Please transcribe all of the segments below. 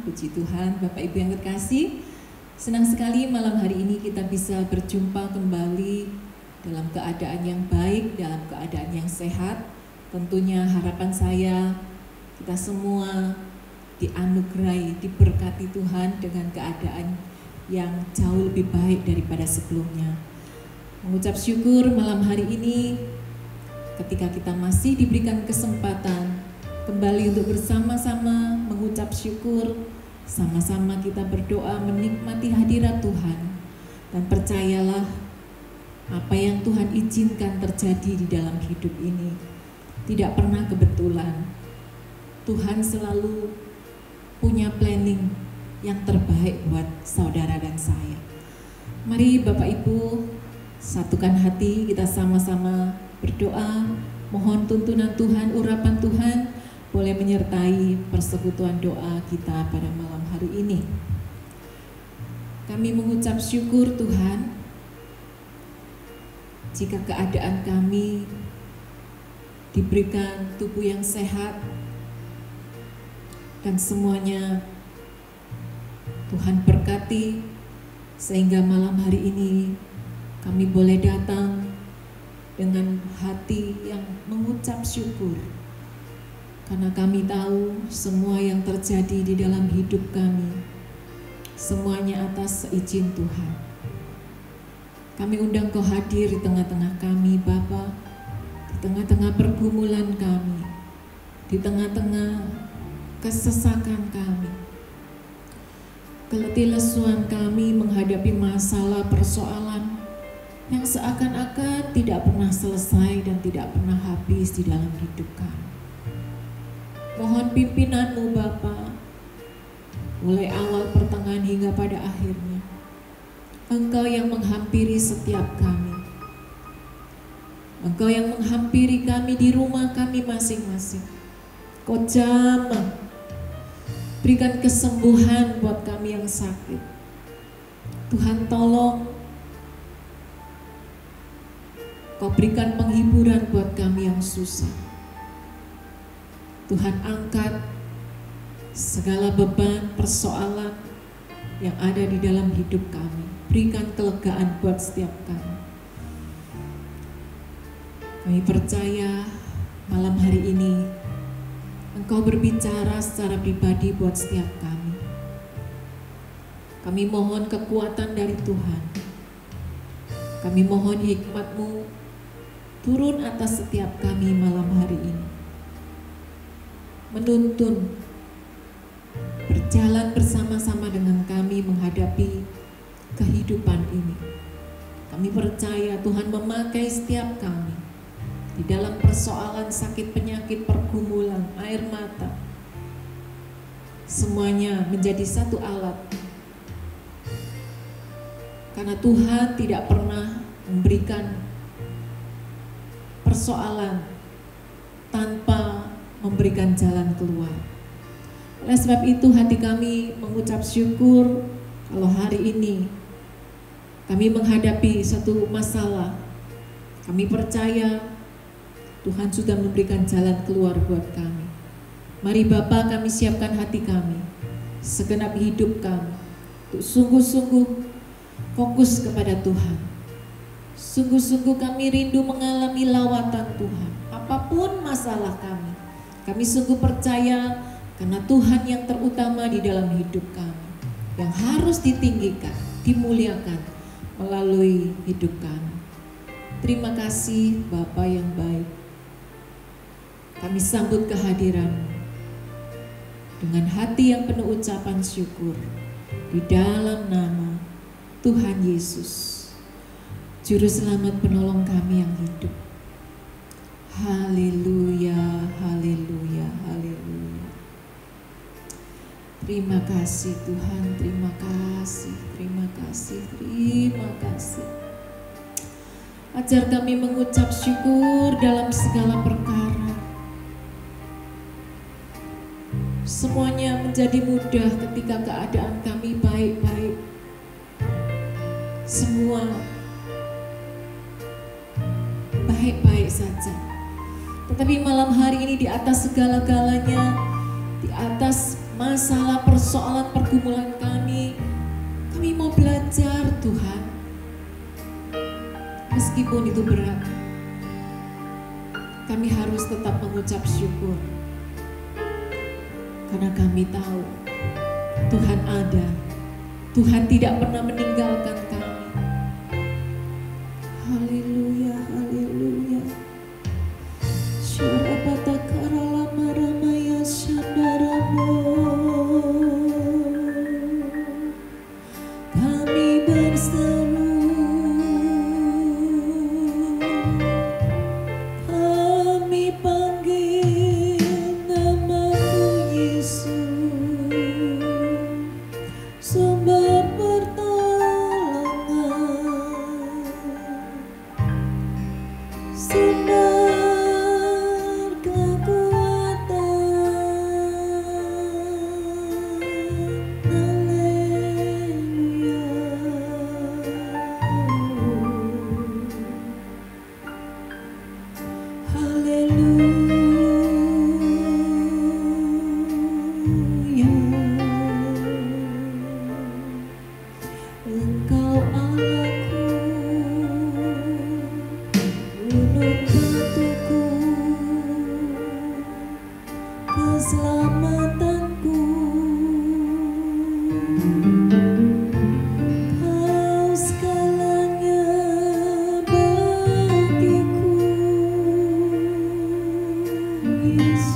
Puji Tuhan, Bapak Ibu yang terkasih, senang sekali malam hari ini kita bisa berjumpa kembali dalam keadaan yang baik, dalam keadaan yang sehat. Tentunya harapan saya, kita semua dianugerahi, diberkati Tuhan dengan keadaan yang jauh lebih baik daripada sebelumnya. Mengucap syukur malam hari ini, ketika kita masih diberikan kesempatan kembali untuk bersama-sama mengucap syukur, sama-sama kita berdoa menikmati hadirat Tuhan. Dan percayalah, apa yang Tuhan izinkan terjadi di dalam hidup ini tidak pernah kebetulan. Tuhan selalu punya planning yang terbaik buat saudara dan saya. Mari Bapak Ibu, satukan hati, kita sama-sama berdoa, mohon tuntunan Tuhan, urapan Tuhan boleh menyertai persekutuan doa kita pada malam hari ini. Kami mengucap syukur Tuhan, jika keadaan kami diberikan tubuh yang sehat dan semuanya Tuhan berkati, sehingga malam hari ini kami boleh datang dengan hati yang mengucap syukur. Karena kami tahu semua yang terjadi di dalam hidup kami, semuanya atas izin Tuhan. Kami undang Kau hadir di tengah-tengah kami, Bapa, di tengah-tengah pergumulan kami, di tengah-tengah kesesakan kami, keletih lesuan kami menghadapi masalah persoalan yang seakan-akan tidak pernah selesai dan tidak pernah habis di dalam hidup kami. Mohon pimpinan-Mu Bapa, mulai awal, pertengahan hingga pada akhirnya. Engkau yang menghampiri setiap kami. Engkau yang menghampiri kami di rumah kami masing-masing. Kau jamah, berikan kesembuhan buat kami yang sakit. Tuhan tolong, Kau berikan penghiburan buat kami yang susah. Tuhan angkat segala beban, persoalan yang ada di dalam hidup kami. Berikan kelegaan buat setiap kami. Kami percaya malam hari ini Engkau berbicara secara pribadi buat setiap kami. Kami mohon kekuatan dari Tuhan. Kami mohon hikmat-Mu turun atas setiap kami malam hari ini. Menuntun, berjalan bersama-sama dengan kami menghadapi kehidupan ini. Kami percaya Tuhan memakai setiap kami di dalam persoalan sakit, penyakit, pergumulan, air mata. Semuanya menjadi satu alat. Karena Tuhan tidak pernah memberikan persoalan tanpa memberikan jalan keluar. Oleh sebab itu hati kami mengucap syukur kalau hari ini kami menghadapi satu masalah. Kami percaya Tuhan sudah memberikan jalan keluar buat kami. Mari Bapa, kami siapkan hati kami, segenap hidup kami, untuk sungguh-sungguh fokus kepada Tuhan. Sungguh-sungguh kami rindu mengalami lawatan Tuhan. Apapun masalah kami sungguh percaya karena Tuhan yang terutama di dalam hidup kami, yang harus ditinggikan, dimuliakan melalui hidup kami. Terima kasih Bapa yang baik. Kami sambut kehadiran dengan hati yang penuh ucapan syukur di dalam nama Tuhan Yesus, Juru Selamat penolong kami yang hidup. Haleluya, haleluya, haleluya. Terima kasih Tuhan, terima kasih, terima kasih, terima kasih. Ajar kami mengucap syukur dalam segala perkara. Semuanya menjadi mudah ketika keadaan kami baik-baik. Semua baik-baik saja. Tetapi malam hari ini di atas segala-galanya, di atas masalah, persoalan, pergumulan kami mau belajar Tuhan. Meskipun itu berat, kami harus tetap mengucap syukur. Karena kami tahu Tuhan ada, Tuhan tidak pernah meninggalkan kami. Haleluya, haleluya. Syarabata karalama ramaya syandaramo. Kami berseru, kami panggil nama-Mu Yesus, sumber pertolongan, sumber kekuatan. Haleluya. Engkau Allahku, gunung batuku, keselamatanku. Kau segalanya bagiku, Yesus.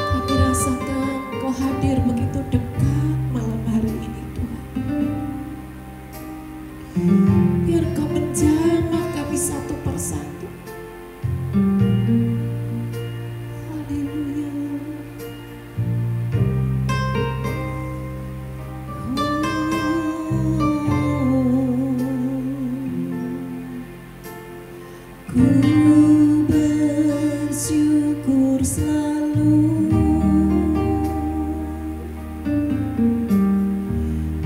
Kami rasakan Kau hadir begitu dekat malam hari ini Tuhan. Biar Kau menjamah kami satu persatu. Haleluya. Ku bersyukur selalu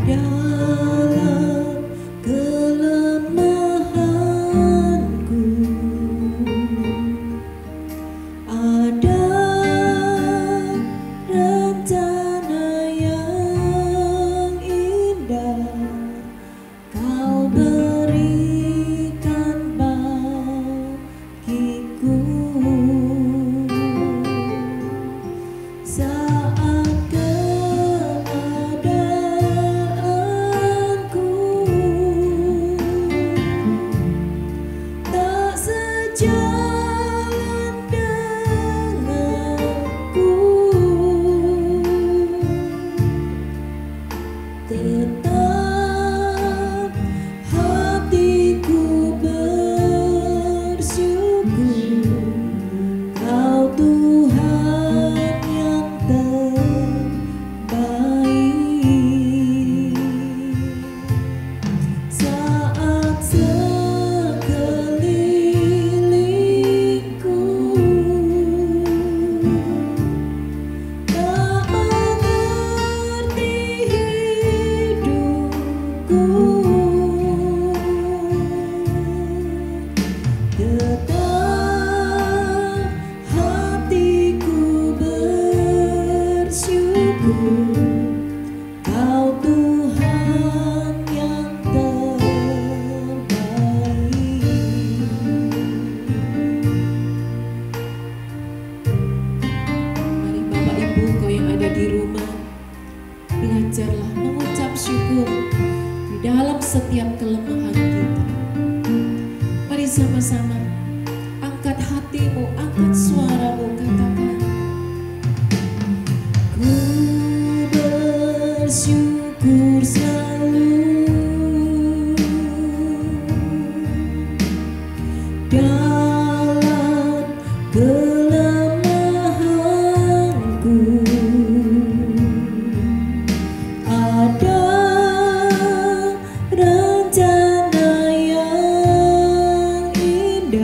dalam kelemahanku. Ada rencana yang indah Kau berikan bagiku. Saat keadaanku tak sejalan denganku, tetap hatiku bersyukur. Kau Tuhan yang terbaik. Saat sekelilingku tak mengerti hidupku, tetap hatiku bersyukur. Kau Tuhan yang terbaik. Mari Bapak Ibu, kau yang ada di rumah, belajarlah mengucap syukur di dalam setiap kelemahan kita. Mari sama-sama angkat hatimu, angkat suaramu, katakan, ku bersyukur selalu dalam kelemahanku. Ada rencana yang indah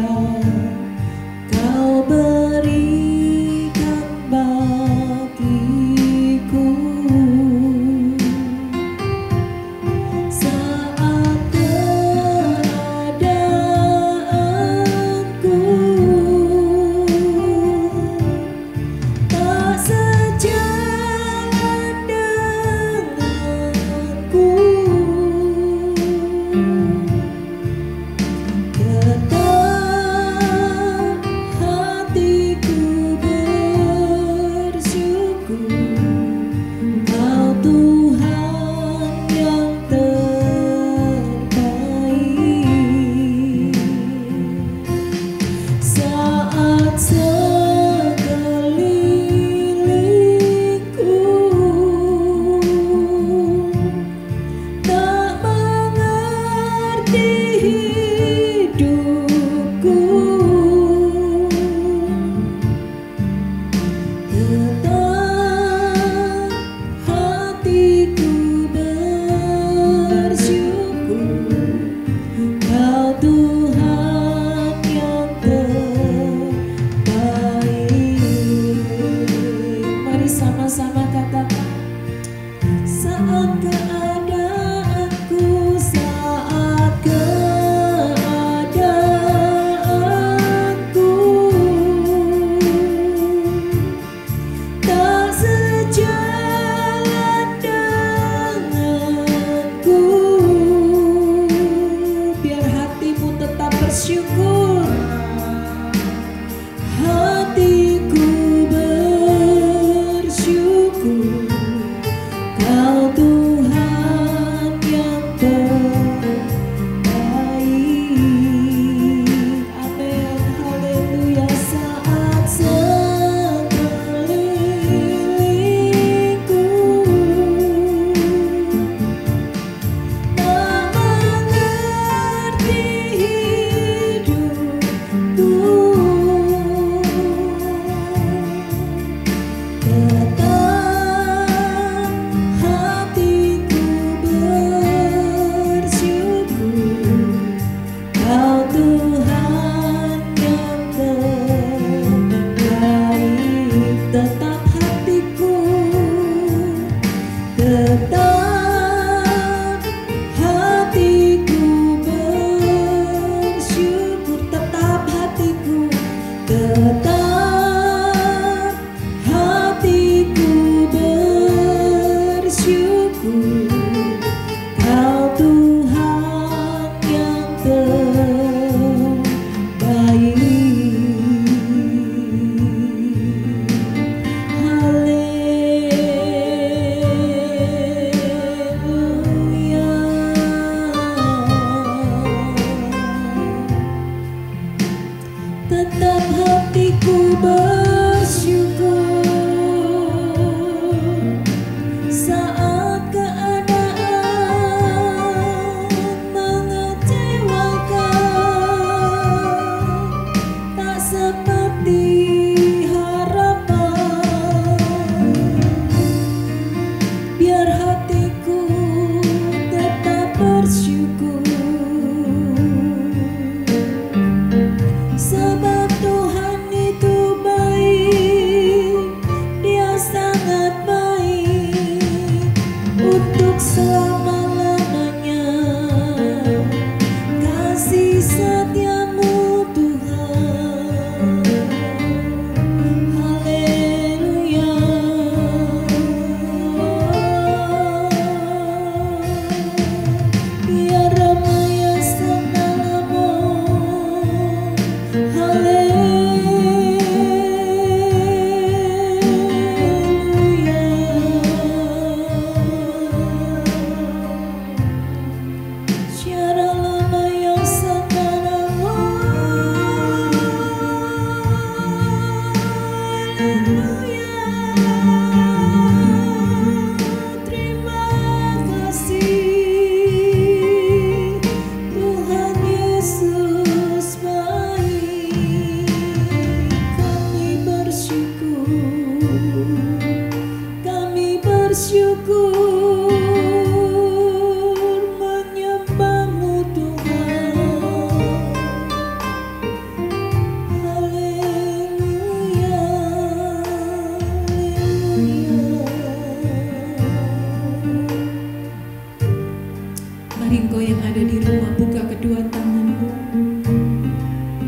Mari engkau yang ada di rumah buka kedua tanganmu,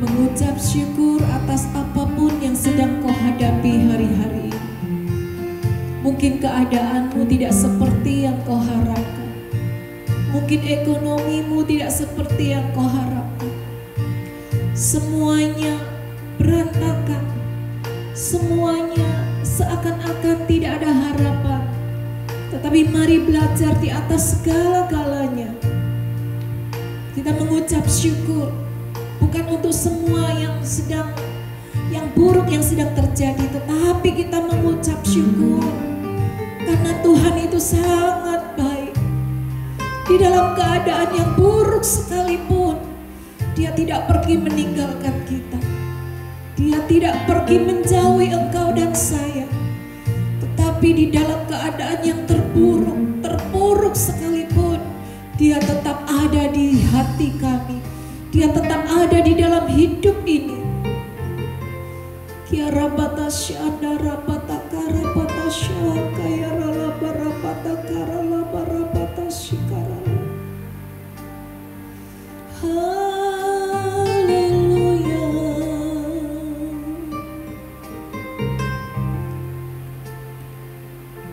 mengucap syukur atas apapun yang sedang kau hadapi hari-hari ini. Mungkin keadaanmu tidak seperti yang kau harapkan, mungkin ekonomimu tidak seperti yang kau harapkan. Semuanya berantakan, semuanya seakan-akan tidak ada harapan. Tetapi mari belajar di atas segala-galanya kita mengucap syukur, bukan untuk semua yang buruk yang sedang terjadi, tetapi kita mengucap syukur karena Tuhan itu sangat baik. Di dalam keadaan yang buruk sekalipun, Dia tidak pergi meninggalkan kita. Dia tidak pergi menjauhi engkau dan saya. Tetapi di dalam keadaan yang terpuruk sekalipun, Dia tetap ada di hati kami. Dia tetap ada di dalam hidup ini. Kiara batasya andara patakara batasya kaya rala bara patakara la bara batasikara. Haleluya.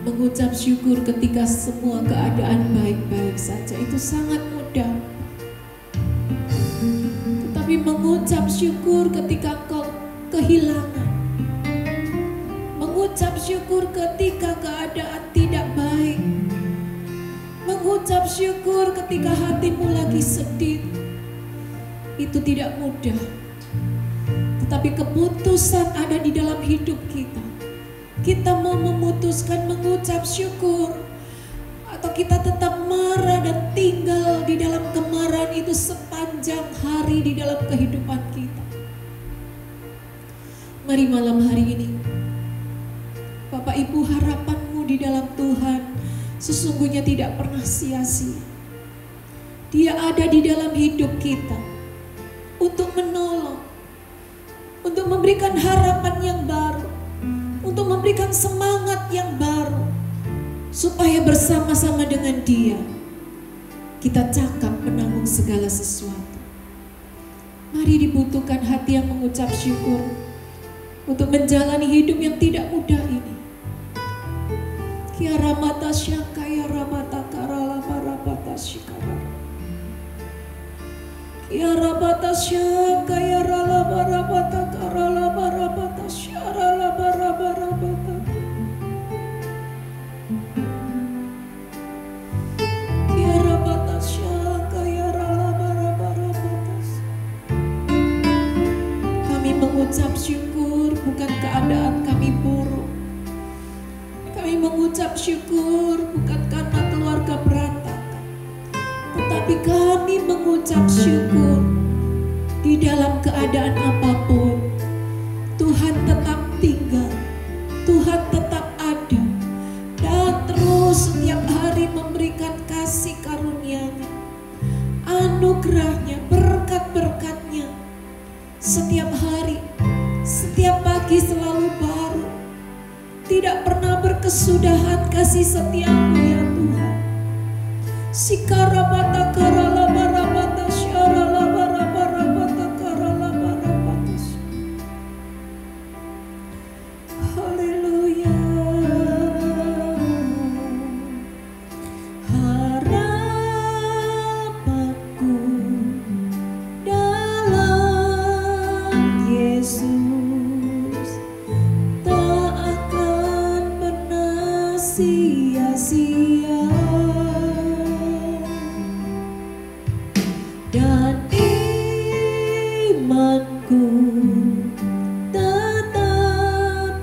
Mengucap syukur ketika semua keadaan baik-baik saja itu sangat mudah. Tetapi mengucap syukur ketika kau kehilangan, mengucap syukur ketika keadaan tidak baik, mengucap syukur ketika hatimu lagi sedih, itu tidak mudah. Tetapi keputusan ada di dalam hidup kita. Kita mau memutuskan mengucap syukur, atau kita tetap marah dan tinggal di dalam kemarahan itu sepanjang hari di dalam kehidupan kita. Mari malam hari ini, Bapak Ibu, harapanmu di dalam Tuhan sesungguhnya tidak pernah sia-sia. Dia ada di dalam hidup kita untuk menolong, untuk memberikan harapan yang baru, untuk memberikan semangat yang baru, supaya bersama-sama dengan Dia kita cakap menanggung segala sesuatu. Mari dibutuhkan hati yang mengucap syukur untuk menjalani hidup yang tidak mudah ini. Kiara mata syaka ya ramata karala marabata shikara. Kiara mata syaka ya rala marabata karala marabata syarala marabarabata. Kiara mata syaka ya rala marabarabata. Kami mengucap syukur bukan keadaan kami buruk. Kami mengucap syukur bukan karena keluarga berantakan, tetapi kami mengucap syukur di dalam keadaan apapun. Tuhan tetap tinggal, Tuhan tetap ada, dan terus setiap hari memberikan kasih karunia-Nya, anugerah-Nya, berkat-berkat-Nya. Setiap hari, setiap pagi selalu baru. Tidak pernah berkesudahan kasih setia-Mu ya Tuhan. Sikarabata karala barabata syarala barabarabata karala barabata. Haleluya. Harapanku dalam Yesus tak akan pernah sia-sia, dan imanku tetap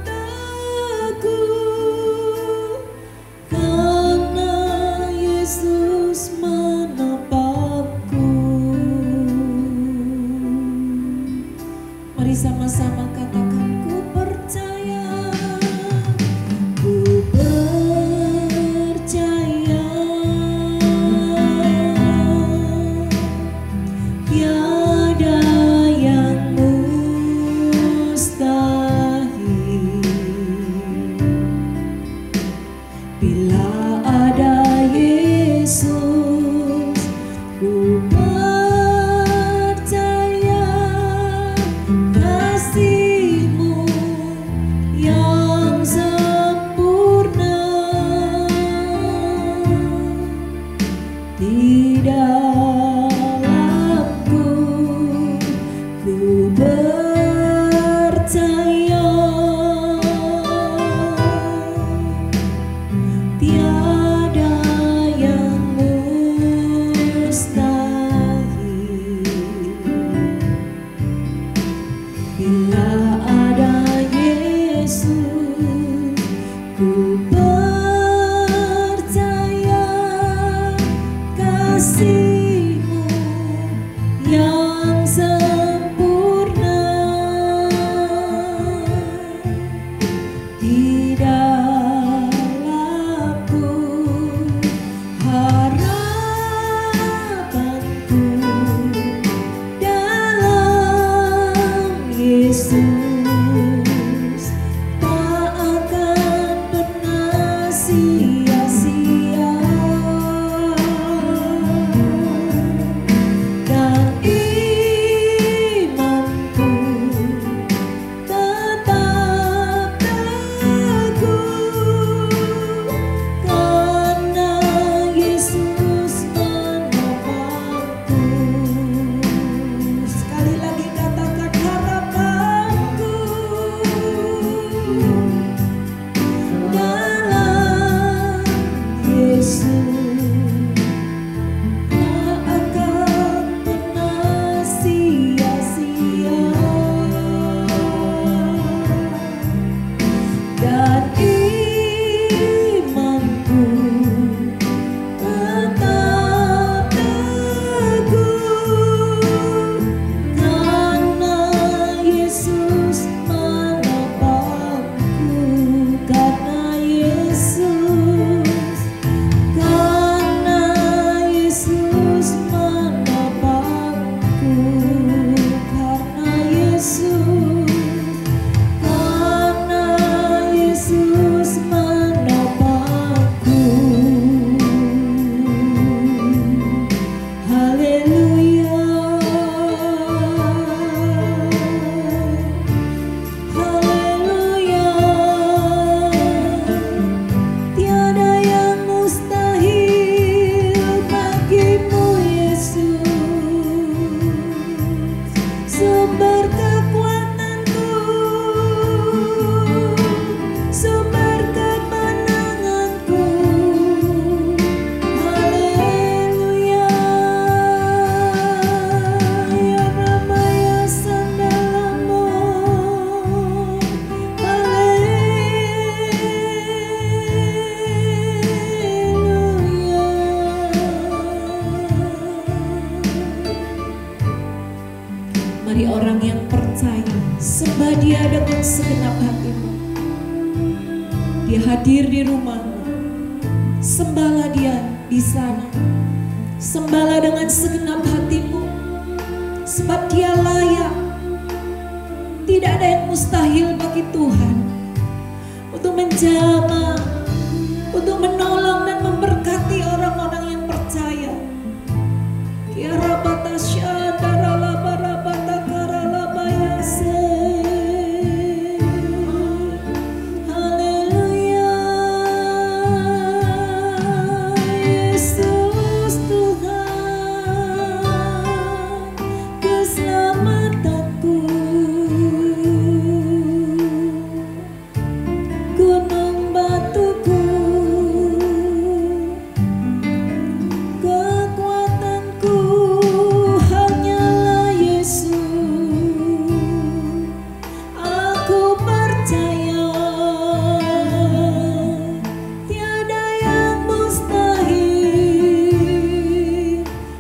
di dalamku, harapanku dalam Yesus tak akan pernah sia-sia. Dan imanku tetap teguh karena Yesus menopangku. Sekali lagi katakan harapanku dalam Yesus tak akan pernah sia-sia. Dan imanku tetap teguh karena Yesus menopangku, karena Yesus menopangku, karena Yesus menopangku. Haleluya, haleluya. Tiada yang mustahil bagimu Yesus, sumber kekuatanku, sumber kemenanganku. Haleluya, ya Rama ya sandalamu. Mari orang yang percaya sembah Dia dengan segenap hatimu. Dia hadir di rumahmu. Sembahlah Dia di sana. Sembahlah dengan segenap hatimu, sebab Dia layak. Tidak ada yang mustahil bagi Tuhan untuk menjamah, untuk menolong dan memberkati orang-orang yang percaya. Haleluya, Yesus Tuhan, keselamatanku, gunung batuku, kekuatanku hanyalah Yesus. Aku percaya tiada yang mustahil,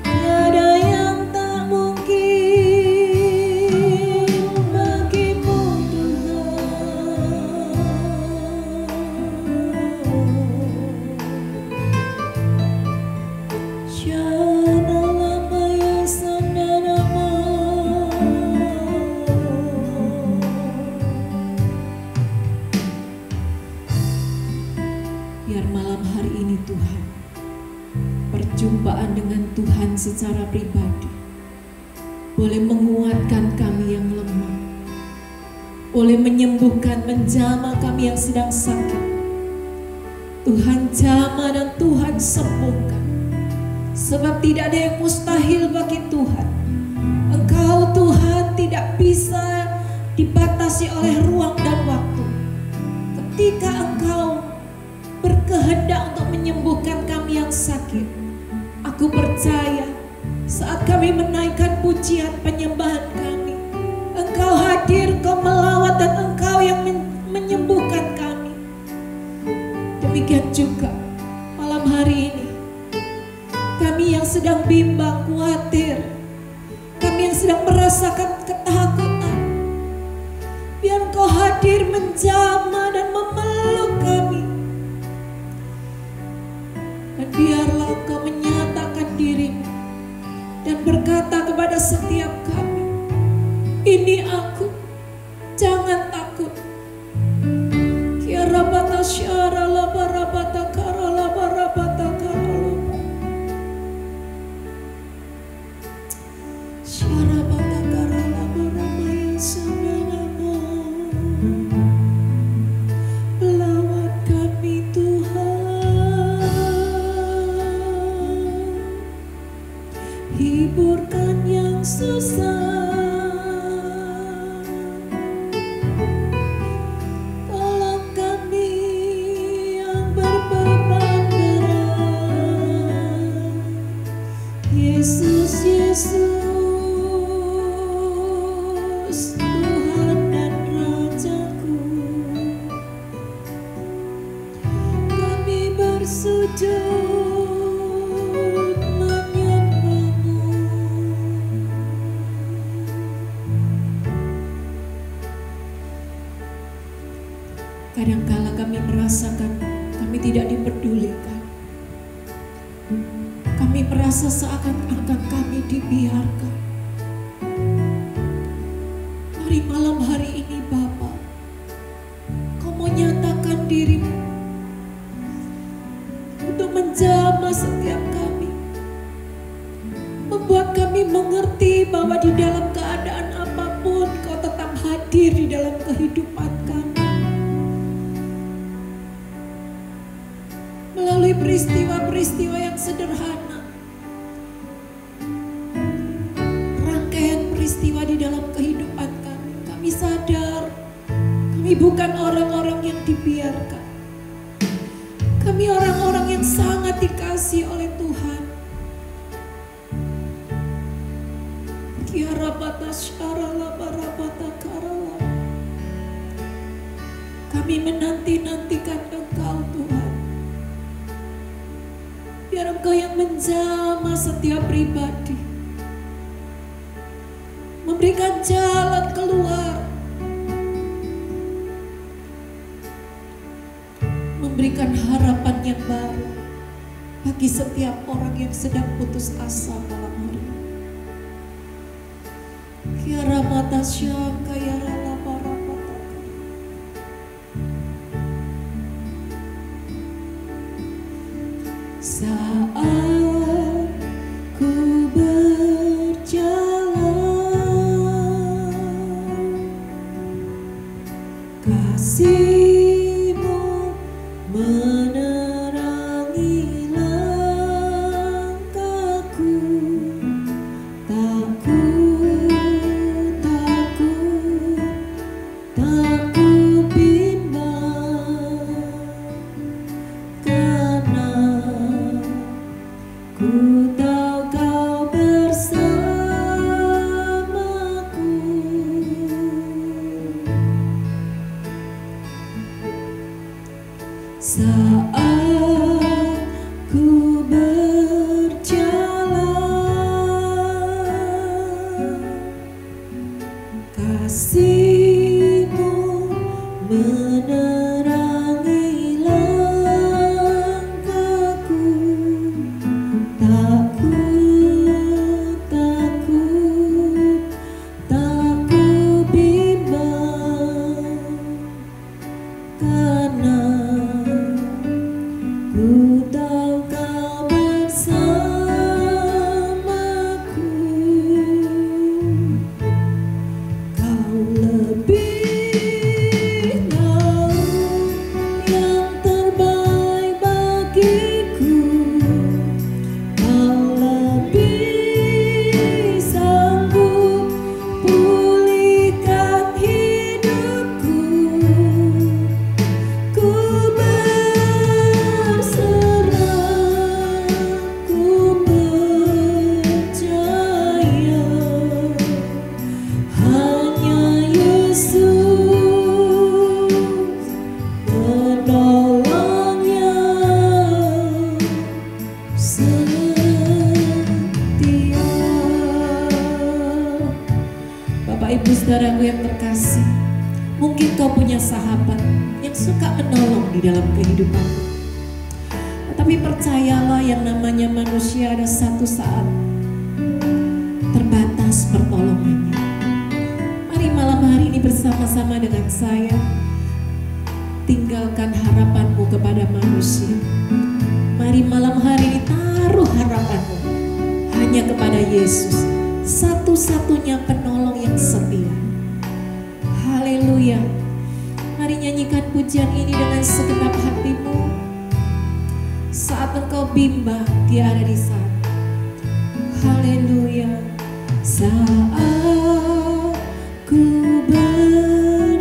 tiada yang tak mungkin bagimu Tuhan. Shalom ya saudaramu. Biar malam hari ini Tuhan, perjumpaan dengan Tuhan secara pribadi boleh menguatkan kami yang lemah, boleh menyembuhkan, menjamah kami yang sedang sakit. Tuhan jamah dan Tuhan sembuhkan, sebab tidak ada yang mustahil bagi Tuhan. Engkau Tuhan tidak bisa dibatasi oleh ruang dan waktu. Ketika Engkau berkehendak untuk menyembuhkan kami yang sakit, aku percaya saat kami menaikkan pujian penyembahan kami, Engkau hadir, Engkau melawat, dan Engkau yang menyembuhkan kami. Demikian juga malam hari ini, kami yang sedang bimbang, khawatir, kami yang sedang merasakan ketakutan, biar Engkau hadir menjamah dan syara la barabata kara la barabata kara la syara bata kara la baramaya sabarama. Lawat kami Tuhan, hiburkan yang susah. Yesus, Yesus, Tuhan dan Rajaku, kami bersujud menyembah-Mu. Kadangkala kami merasakan kami tidak diperdulikan. Kami merasa seakan-akan kami dibiarkan. Mari malam hari ini Bapa, Kau mau nyatakan diri-Mu untuk menjamah setiap kami, membuat kami mengerti bahwa di dalam keadaan apapun Kau tetap hadir di dalam kehidupan kami. Melalui peristiwa-peristiwa yang sederhana, peristiwa di dalam kehidupan kami, kami sadar kami bukan orang-orang yang dibiarkan. Kami orang-orang yang sangat dikasihi oleh Tuhan. Kami menanti-nantikan Engkau Tuhan. Biar Engkau yang menjamah setiap pribadi, memberikan jalan keluar, memberikan harapan yang baru bagi setiap orang yang sedang putus asa malam hari. Kiara mata syam kaya rala para pataka. Saat ku kasih-Mu menerangi langkahku, tak ku bimbang, karena ku tahu Kau bersamaku. Saat ku berjalan, kasih-Mu menerangi langkahku, tak ku bimbang, karena ku tahu Kau bersamaku. Kau lebih tahu yang terbaik bagiku. Kau lebih sanggup pulihkan hidupku. Ku Ibu saudaraku yang terkasih, mungkin kau punya sahabat yang suka menolong di dalam kehidupan. Tetapi percayalah, yang namanya manusia ada satu saat terbatas pertolongannya. Mari malam hari ini bersama-sama dengan saya tinggalkan harapan kepada manusia. Mari malam hari ini taruh harapanmu hanya kepada Yesus, satu-satunya penolong yang setia. Haleluya. Mari nyanyikan pujian ini dengan segenap hatimu. Saat engkau bimbang, Dia ada di sana. Haleluya. Saat ku berjalan,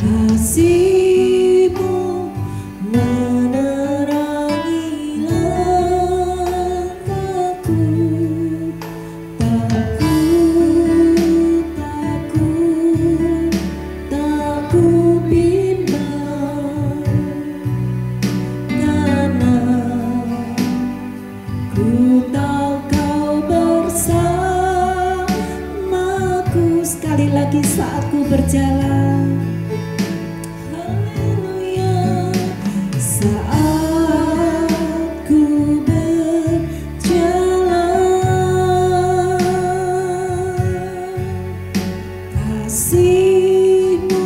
kasih-Mu menerangi langkahku. Tak ku bimbang, karena ku tahu Kau bersamaku. Sekali lagi, saat ku berjalan. Haleluya. Saat ku berjalan, kasih-Mu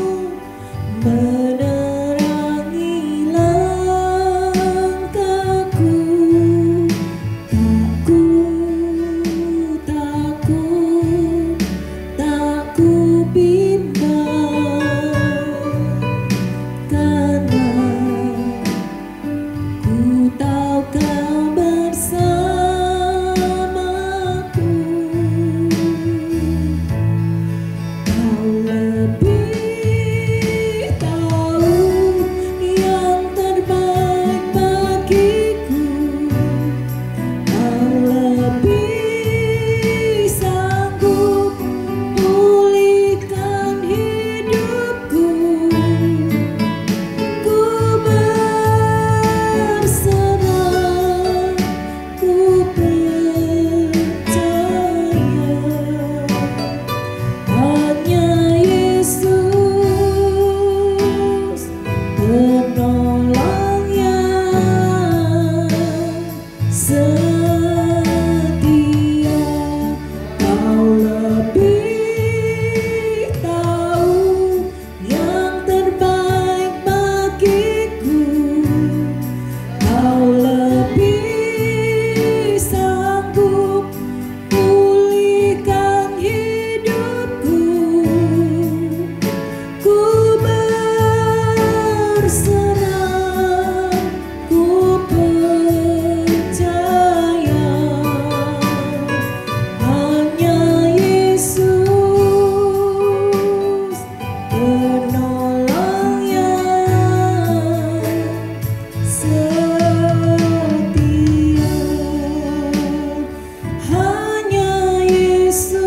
menerangi langkahku. Tak ku bimbang, karena ku tahu Kau bersamaku. Kau lebih tahu yang terbaik bagiku. Kau lebih sanggup pulihkan hidupku. Ku berserah, ku percaya hanya Yesus penolong yang setia. Kau lebih tahu yang terbaik bagiku. Kau lebih sanggup pulihkan hidupku. Ku berserah, ku percaya hanya Yesus penolong yang setia. Hanya Yesus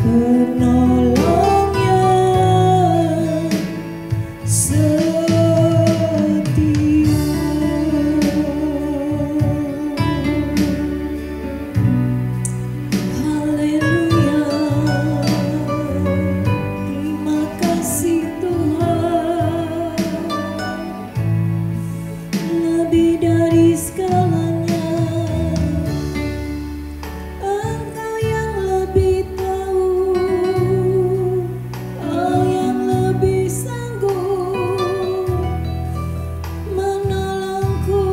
penolong yang setia. Haleluya. Terima kasih Tuhan. Lebih dari segalanya, Engkau yang lebih tahu, Kau yang lebih sanggup menolongku,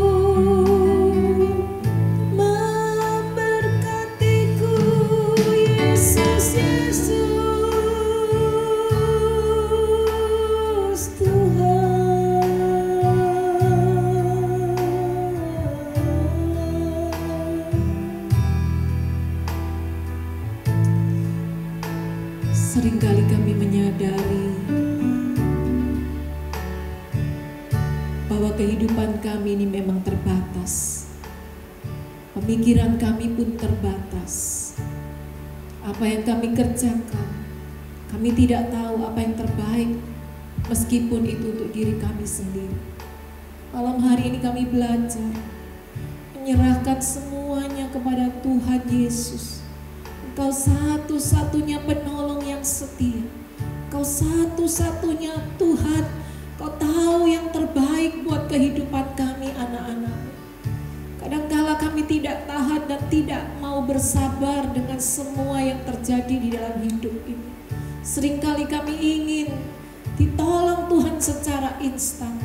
memberkatiku. Yesus, Yesus Tuhan. Seringkali kami menyadari bahwa kehidupan kami ini memang terbatas. Pemikiran kami pun terbatas. Apa yang kami kerjakan, kami tidak tahu apa yang terbaik, meskipun itu untuk diri kami sendiri. Malam hari ini kami belajar menyerahkan semuanya kepada Tuhan Yesus. Engkau satu-satunya penolong yang setia. Engkau satu-satunya Tuhan. Kau tahu yang terbaik buat kehidupan kami, anak-anak. Kadangkala kami tidak tahan dan tidak mau bersabar dengan semua yang terjadi di dalam hidup ini. Seringkali kami ingin ditolong Tuhan secara instan,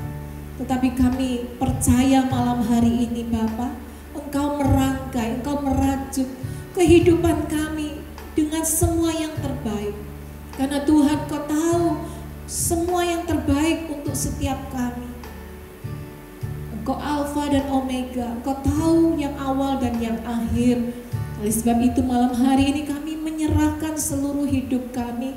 tetapi kami percaya malam hari ini Bapa, Engkau merangkai, Engkau merajut kehidupan kami dengan semua yang terbaik. Karena Tuhan, Kau tahu semua yang terbaik untuk setiap kami. Engkau Alfa dan Omega, Engkau tahu yang awal dan yang akhir. Oleh sebab itu malam hari ini kami menyerahkan seluruh hidup kami.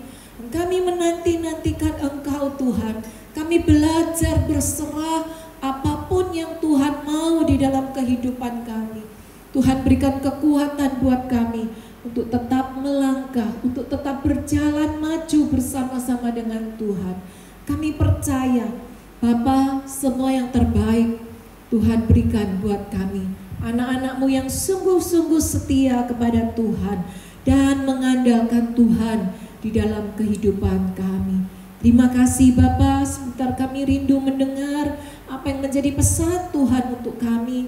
Kami menanti-nantikan Engkau Tuhan. Kami belajar berserah apapun yang Tuhan mau di dalam kehidupan kami. Tuhan berikan kekuatan buat kami untuk tetap melangkah, untuk tetap berjalan maju bersama-sama dengan Tuhan. Kami percaya Bapa, semua yang terbaik Tuhan berikan buat kami. Anak-anak-Mu yang sungguh-sungguh setia kepada Tuhan dan mengandalkan Tuhan di dalam kehidupan kami. Terima kasih Bapa, sebentar kami rindu mendengar apa yang menjadi pesan Tuhan untuk kami.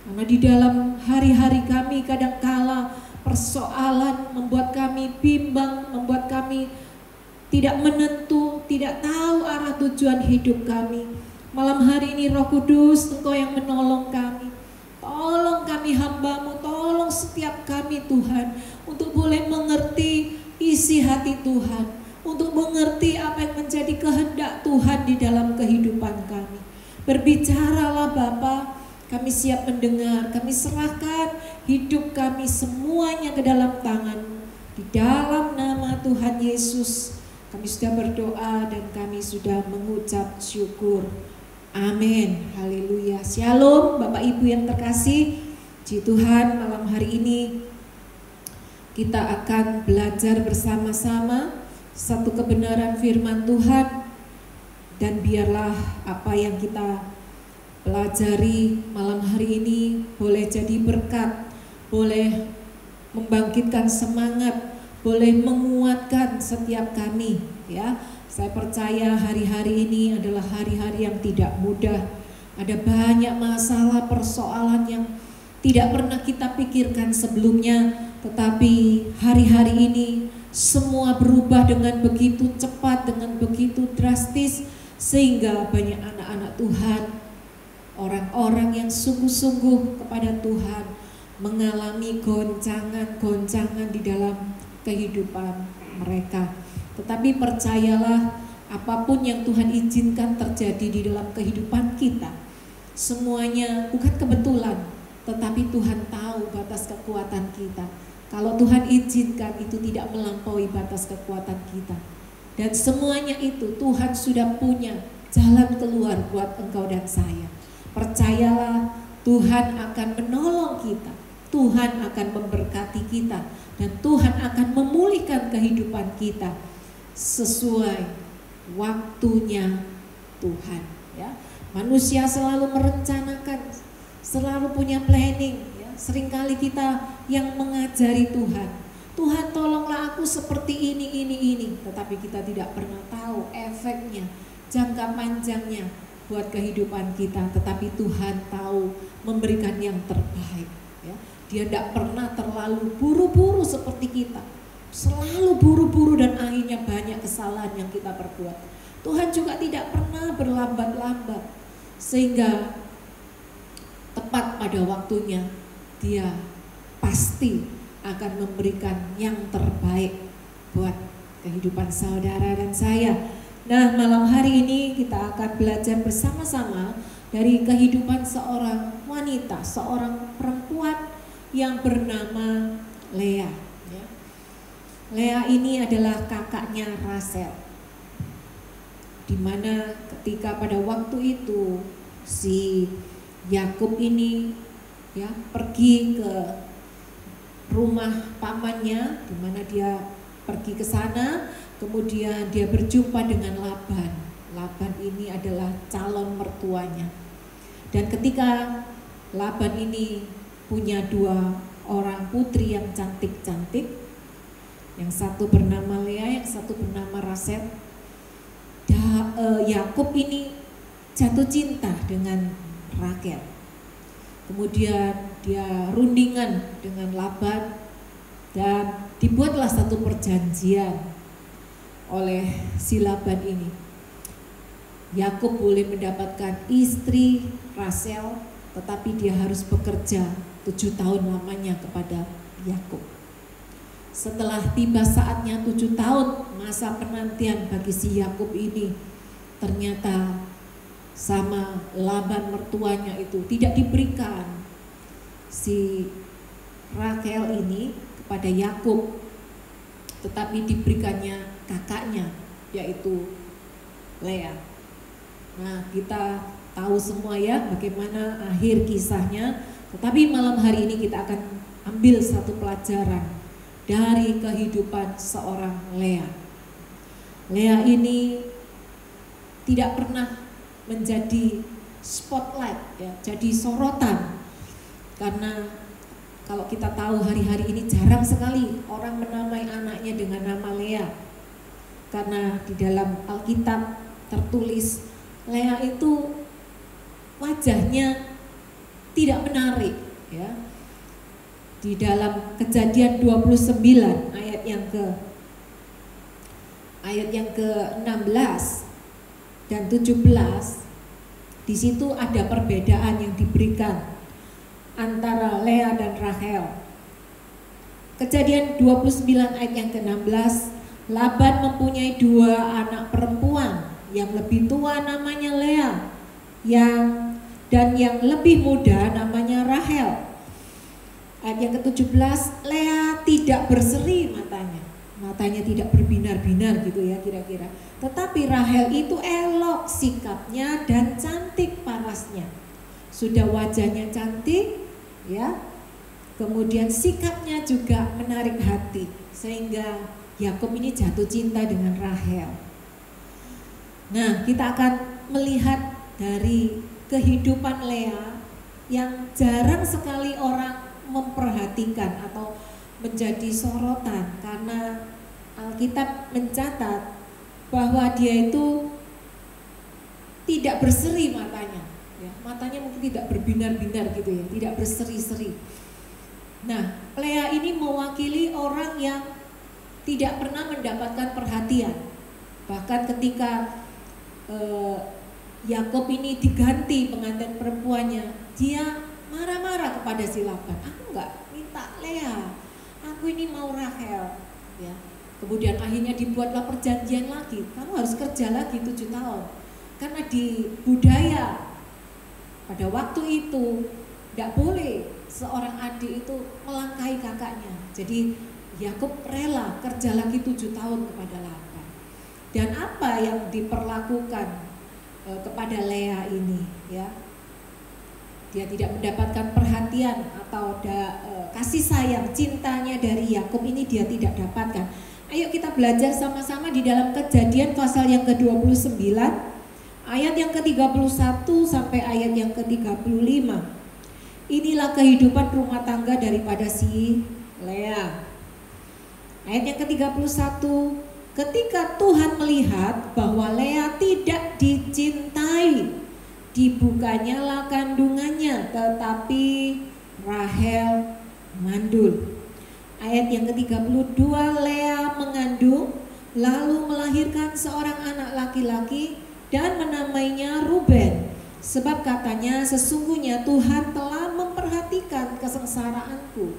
Karena di dalam hari-hari kami kadangkala persoalan membuat kami bimbang, membuat kami tidak menentu, tidak tahu arah tujuan hidup kami. Malam hari ini Roh Kudus, Engkau yang menolong kami. Tolong kami hamba-Mu, tolong setiap kami Tuhan, untuk boleh mengerti isi hati Tuhan, untuk mengerti apa yang menjadi kehendak Tuhan di dalam kehidupan kami. Berbicaralah Bapa, kami siap mendengar, kami serahkan hidup kami semuanya ke dalam tangan-Mu. Di dalam nama Tuhan Yesus kami sudah berdoa dan kami sudah mengucap syukur. Amin. Haleluya. Shalom Bapak Ibu yang terkasih. Puji Tuhan, malam hari ini kita akan belajar bersama-sama satu kebenaran firman Tuhan. Dan biarlah apa yang kita pelajari malam hari ini boleh jadi berkat, boleh membangkitkan semangat, boleh menguatkan setiap kami, ya. Saya percaya hari-hari ini adalah hari-hari yang tidak mudah. Ada banyak masalah, persoalan yang tidak pernah kita pikirkan sebelumnya, tetapi hari-hari ini semua berubah dengan begitu cepat, dengan begitu drastis, sehingga banyak anak-anak Tuhan, orang-orang yang sungguh-sungguh kepada Tuhan, mengalami goncangan-goncangan di dalam kehidupan mereka. Tetapi percayalah, apapun yang Tuhan izinkan terjadi di dalam kehidupan kita, semuanya bukan kebetulan, tetapi Tuhan tahu batas kekuatan kita. Kalau Tuhan izinkan, itu tidak melampaui batas kekuatan kita. Dan semuanya itu Tuhan sudah punya jalan keluar buat engkau dan saya. Percayalah, Tuhan akan menolong kita, Tuhan akan memberkati kita, dan Tuhan akan memulihkan kehidupan kita sesuai waktunya Tuhan, ya. Manusia selalu merencanakan, selalu punya planning, ya. Seringkali kita yang mengajari Tuhan, Tuhan tolonglah aku seperti ini, tetapi kita tidak pernah tahu efeknya, jangka panjangnya buat kehidupan kita. Tetapi Tuhan tahu memberikan yang terbaik, ya. Dia tidak pernah terlalu buru-buru seperti kita, selalu buru-buru dan akhirnya banyak kesalahan yang kita perbuat. Tuhan juga tidak pernah berlambat-lambat, sehingga tepat pada waktunya Dia pasti akan memberikan yang terbaik buat kehidupan saudara dan saya. Nah, malam hari ini kita akan belajar bersama-sama dari kehidupan seorang wanita, seorang perempuan yang bernama Lea, ya. Lea ini adalah kakaknya Rachel, dimana ketika pada waktu itu si Yakub ini, ya, pergi ke rumah pamannya, dimana dia pergi ke sana, kemudian dia berjumpa dengan Laban. Laban ini adalah calon mertuanya. Dan ketika Laban ini punya dua orang putri yang cantik-cantik, yang satu bernama Lea, yang satu bernama Rachel, Yakub ini jatuh cinta dengan Rachel. Kemudian dia rundingan dengan Laban dan dibuatlah satu perjanjian oleh si Laban ini. Yakub boleh mendapatkan istri Rachel, tetapi dia harus bekerja 7 tahun lamanya kepada Yakub. Setelah tiba saatnya 7 tahun masa penantian bagi si Yakub ini, ternyata sama Laban mertuanya itu tidak diberikan si Rachel ini kepada Yakub, tetapi diberikannya kakaknya, yaitu Lea. Nah, kita tahu semua ya bagaimana akhir kisahnya, tetapi malam hari ini kita akan ambil satu pelajaran dari kehidupan seorang Lea. Lea ini tidak pernah menjadi spotlight ya, jadi sorotan, karena kalau kita tahu hari-hari ini jarang sekali orang menamai anaknya dengan nama Lea, karena di dalam Alkitab tertulis Lea itu wajahnya tidak menarik ya. Di dalam Kejadian 29 ayat yang ke-16 dan 17, di situ ada perbedaan yang diberikan antara Lea dan Rachel. Kejadian 29 ayat yang ke-16, Laban mempunyai 2 anak perempuan, yang lebih tua namanya Lea, dan yang lebih muda namanya Rachel. Ayat yang ke-17, Lea tidak berseri matanya tidak berbinar-binar gitu ya kira-kira. Tetapi Rachel itu elok sikapnya dan cantik parasnya. Sudah wajahnya cantik ya, kemudian sikapnya juga menarik hati, sehingga Yakub ini jatuh cinta dengan Rachel. Nah, kita akan melihat dari kehidupan Lea yang jarang sekali orang memperhatikan atau menjadi sorotan, karena Alkitab mencatat bahwa dia itu tidak berseri matanya ya, matanya mungkin tidak berbinar-binar gitu ya, tidak berseri-seri. Nah, Lea ini mewakili orang yang tidak pernah mendapatkan perhatian. Bahkan ketika Yakub ini diganti pengantin perempuannya, dia marah-marah kepada si Laban. Aku nggak minta Lea, aku ini mau Rachel. Ya. Kemudian akhirnya dibuatlah perjanjian lagi. Kamu harus kerja lagi 7 tahun. Karena di budaya pada waktu itu tidak boleh seorang adik itu melangkahi kakaknya. Jadi Yakub rela kerja lagi 7 tahun kepada Laban. Dan apa yang diperlakukan kepada Lea ini ya? Dia tidak mendapatkan perhatian atau kasih sayang, cintanya dari Yakub ini dia tidak dapatkan. Ayo kita belajar sama-sama di dalam Kejadian pasal yang ke-29 ayat yang ke-31 sampai ayat yang ke-35. Inilah kehidupan rumah tangga daripada si Lea. Ayat yang ke-31, ketika Tuhan melihat bahwa Lea tidak dicintai, dibukanyalah kandungannya, tetapi Rachel mandul. Ayat yang ke-32, Lea mengandung lalu melahirkan seorang anak laki-laki dan menamainya Ruben, sebab katanya sesungguhnya Tuhan telah memperhatikan kesengsaraanku.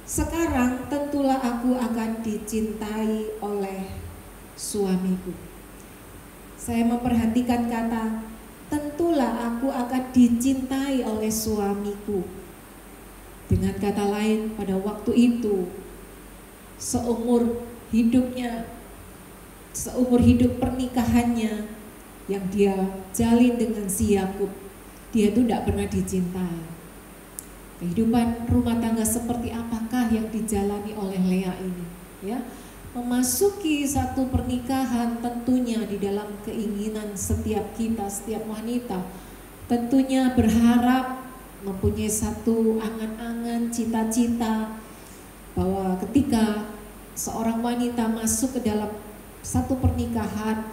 Sekarang tentulah aku akan dicintai oleh suamiku. Saya memperhatikan kata tentulah aku akan dicintai oleh suamiku. Dengan kata lain, pada waktu itu seumur hidup pernikahannya yang dia jalin dengan si Yakub, dia itu tidak pernah dicintai. Kehidupan rumah tangga seperti apakah yang dijalani oleh Lea ini ya? Memasuki satu pernikahan tentunya di dalam keinginan setiap kita, setiap wanita tentunya berharap mempunyai satu angan-angan, cita-cita bahwa ketika seorang wanita masuk ke dalam satu pernikahan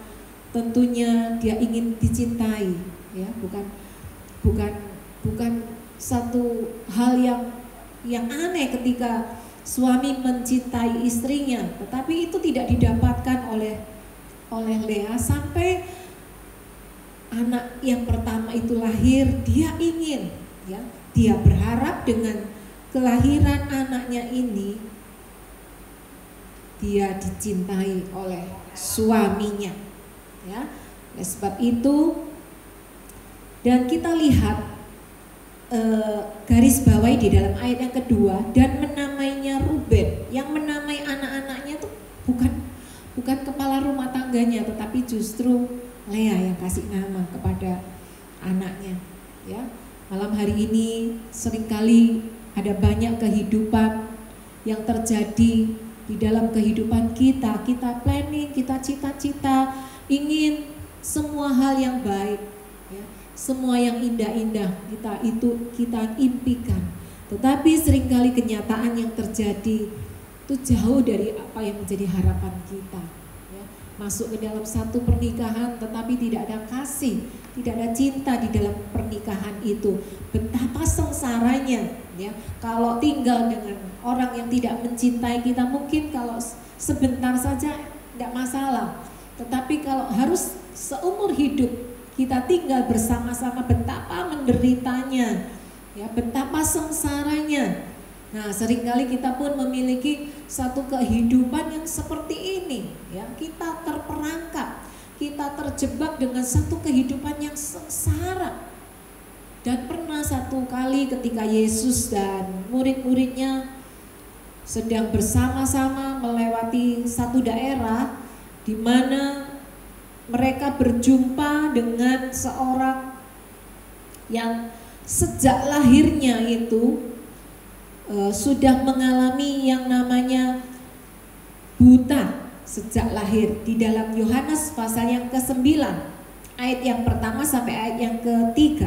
tentunya dia ingin dicintai ya, bukan satu hal yang aneh ketika suami mencintai istrinya, tetapi itu tidak didapatkan oleh Lea sampai anak yang pertama itu lahir. Dia ingin, ya, dia berharap dengan kelahiran anaknya ini dia dicintai oleh suaminya, ya. Oleh sebab itu, dan kita lihat garis bawahi di dalam ayat yang kedua, dan menamainya Ruben. Yang menamai anak-anaknya itu bukan kepala rumah tangganya, tetapi justru Lea yang kasih nama kepada anaknya, ya. Malam hari ini seringkali ada banyak kehidupan yang terjadi di dalam kehidupan kita. Kita planning, kita cita-cita, ingin semua hal yang baik, ya. Semua yang indah-indah kita impikan, tetapi seringkali kenyataan yang terjadi itu jauh dari apa yang menjadi harapan kita, ya. Masuk ke dalam satu pernikahan tetapi tidak ada kasih, tidak ada cinta di dalam pernikahan itu. Betapa sengsaranya, ya. Kalau tinggal dengan orang yang tidak mencintai kita, mungkin kalau sebentar saja tidak masalah, tetapi kalau harus seumur hidup kita tinggal bersama-sama, betapa menderitanya, ya, betapa sengsaranya. Nah, seringkali kita pun memiliki satu kehidupan yang seperti ini, ya. Kita terperangkap, kita terjebak dengan satu kehidupan yang sengsara. Dan pernah satu kali ketika Yesus dan murid-muridnya sedang bersama-sama melewati satu daerah di mana mereka berjumpa dengan seorang yang sejak lahirnya itu sudah mengalami yang namanya buta sejak lahir. Di dalam Yohanes pasal yang ke-9 ayat yang pertama sampai ayat yang ke-3.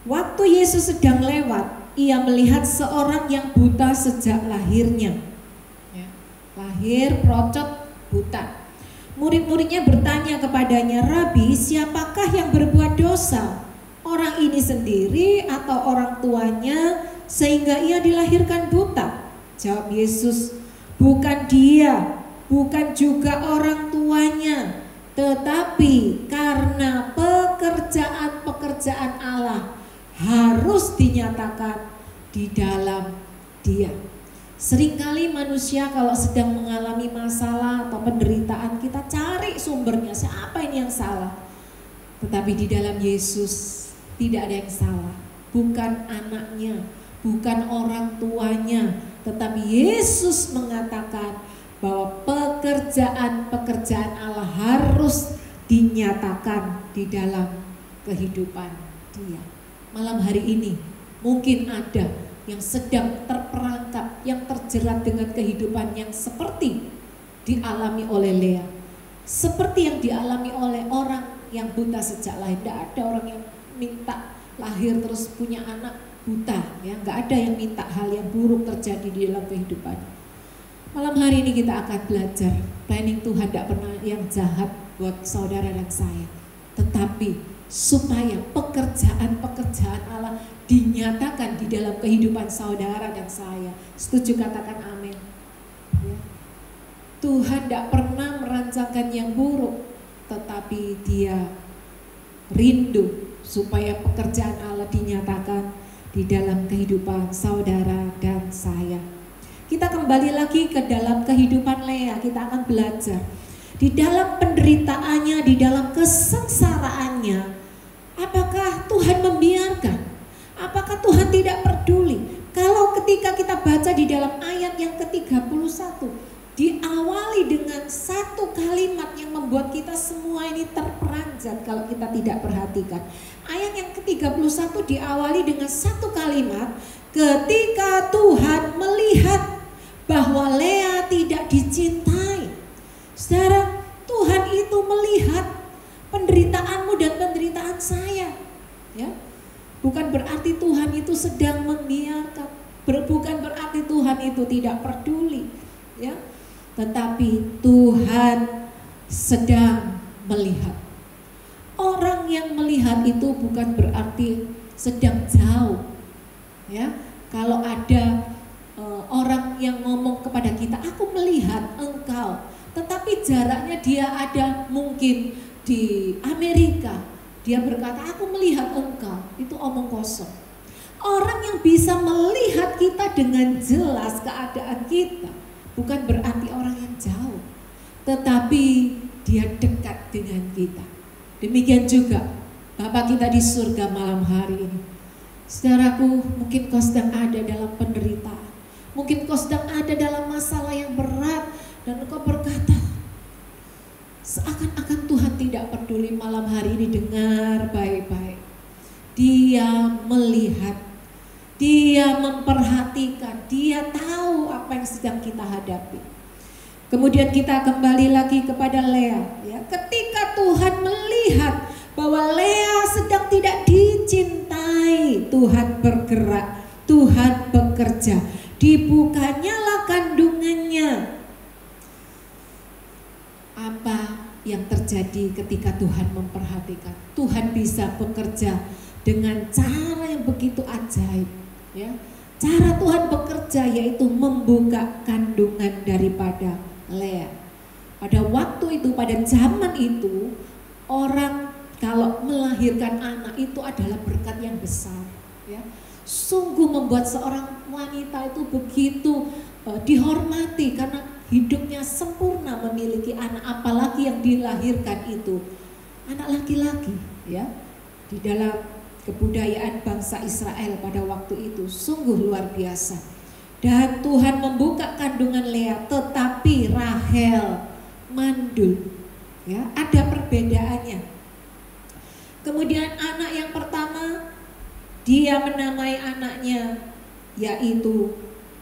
Waktu Yesus sedang lewat, ia melihat seorang yang buta sejak lahirnya, ya. Lahir procot buta. Murid-muridnya bertanya kepadanya, "Rabi, siapakah yang berbuat dosa? Orang ini sendiri atau orang tuanya sehingga ia dilahirkan buta?" Jawab Yesus, "Bukan dia, bukan juga orang tuanya, tetapi karena pekerjaan-pekerjaan Allah harus dinyatakan di dalam dia." Seringkali manusia kalau sedang mengalami masalah atau penderitaan, kita cari sumbernya, siapa ini yang salah. Tetapi di dalam Yesus tidak ada yang salah. Bukan anaknya, bukan orang tuanya, tetapi Yesus mengatakan bahwa pekerjaan-pekerjaan Allah harus dinyatakan di dalam kehidupan dia. Malam hari ini mungkin ada yang sedang terperangkap, yang terjerat dengan kehidupan yang seperti dialami oleh Lea, seperti yang dialami oleh orang yang buta sejak lahir. Tidak ada orang yang minta lahir terus punya anak buta, ya. Nggak ada yang minta hal yang buruk terjadi di dalam kehidupan. Malam hari ini kita akan belajar, planning Tuhan tidak pernah yang jahat buat saudara dan saya, tetapi supaya pekerjaan-pekerjaan Allah dinyatakan di dalam kehidupan saudara dan saya. Setuju, katakan amin, ya. Tuhan tidak pernah merancangkan yang buruk, tetapi Dia rindu supaya pekerjaan Allah dinyatakan di dalam kehidupan saudara dan saya. Kita kembali lagi ke dalam kehidupan Lea. Kita akan belajar di dalam penderitaannya, di dalam kesengsaraannya, apakah Tuhan membiarkan? Apakah Tuhan tidak peduli? Kalau ketika kita baca di dalam ayat yang ke-31, diawali dengan satu kalimat yang membuat kita semua ini terperanjat kalau kita tidak perhatikan. Ayat yang ke-31 diawali dengan satu kalimat, ketika Tuhan melihat bahwa Lea tidak dicintai. Saudara, Tuhan itu melihat penderitaanmu dan penderitaan saya, ya. Bukan berarti Tuhan itu sedang membiarkan, bukan berarti Tuhan itu tidak peduli, ya. Tetapi Tuhan sedang melihat. Orang yang melihat itu bukan berarti sedang jauh. Ya, kalau ada orang yang ngomong kepada kita, aku melihat engkau, tetapi jaraknya dia ada mungkin di Amerika, dia berkata aku melihat engkau, itu omong kosong. Orang yang bisa melihat kita dengan jelas keadaan kita bukan berarti orang yang jauh, tetapi dia dekat dengan kita. Demikian juga Bapa kita di surga malam hari ini. Saudaraku, mungkin kau sedang ada dalam penderitaan, mungkin kau sedang ada dalam masalah yang berat, dan kau berkata, seakan-akan Tuhan tidak peduli. Malam hari ini dengar baik-baik. Dia melihat, dia memperhatikan, dia tahu apa yang sedang kita hadapi. Kemudian kita kembali lagi kepada Lea. Ya, ketika Tuhan melihat bahwa Lea sedang tidak dicintai, Tuhan bergerak, Tuhan bekerja, dibukanyalah kandungannya. Apa yang terjadi ketika Tuhan memperhatikan? Tuhan bisa bekerja dengan cara yang begitu ajaib, ya. Cara Tuhan bekerja yaitu membuka kandungan daripada Lea. Pada waktu itu, pada zaman itu, orang kalau melahirkan anak itu adalah berkat yang besar, ya. Sungguh membuat seorang wanita itu begitu dihormati karena hidupnya sempurna memiliki anak, apalagi yang dilahirkan itu anak laki-laki, ya. Di dalam kebudayaan bangsa Israel pada waktu itu sungguh luar biasa. Dan Tuhan membuka kandungan Lea, tetapi Rahel mandul, ya. Ada perbedaannya. Kemudian anak yang pertama, dia menamai anaknya yaitu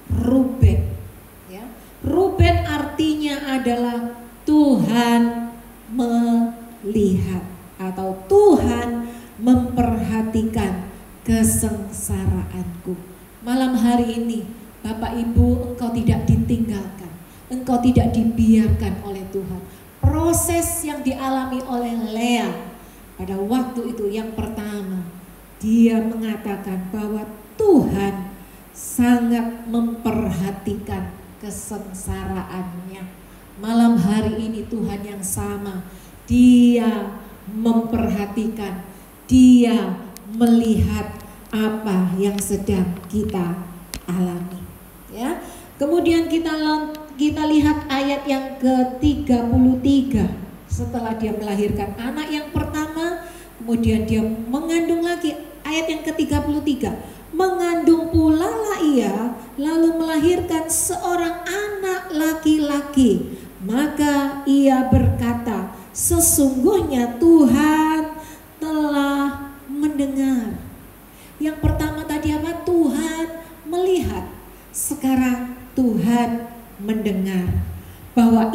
Ruben, ya. Ruben artinya adalah Tuhan melihat atau Tuhan memperhatikan kesengsaraanku. Malam hari ini Bapak Ibu, engkau tidak ditinggalkan, engkau tidak dibiarkan oleh Tuhan. Proses yang dialami oleh Lea pada waktu itu yang pertama, dia mengatakan bahwa Tuhan sangat memperhatikan kesengsaraannya. Malam hari ini Tuhan yang sama, dia memperhatikan, dia melihat apa yang sedang kita alami, ya. Kemudian kita lihat ayat yang ke-33. Setelah dia melahirkan anak yang pertama, kemudian dia mengandung lagi. Ayat yang ke-33, mengandung pula lah ia, lalu melahirkan seorang anak laki-laki. Maka ia berkata, sesungguhnya Tuhan telah mendengar. Yang pertama tadi apa? Tuhan melihat. Sekarang Tuhan mendengar bahwa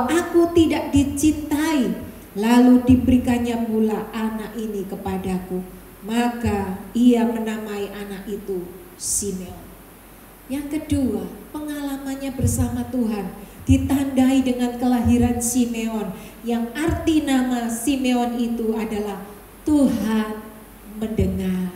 aku tidak dicintai, lalu diberikannya pula anak ini kepadaku. Maka ia menamai anak itu Simeon. Yang kedua, pengalamannya bersama Tuhan ditandai dengan kelahiran Simeon, yang arti nama Simeon itu adalah Tuhan mendengar.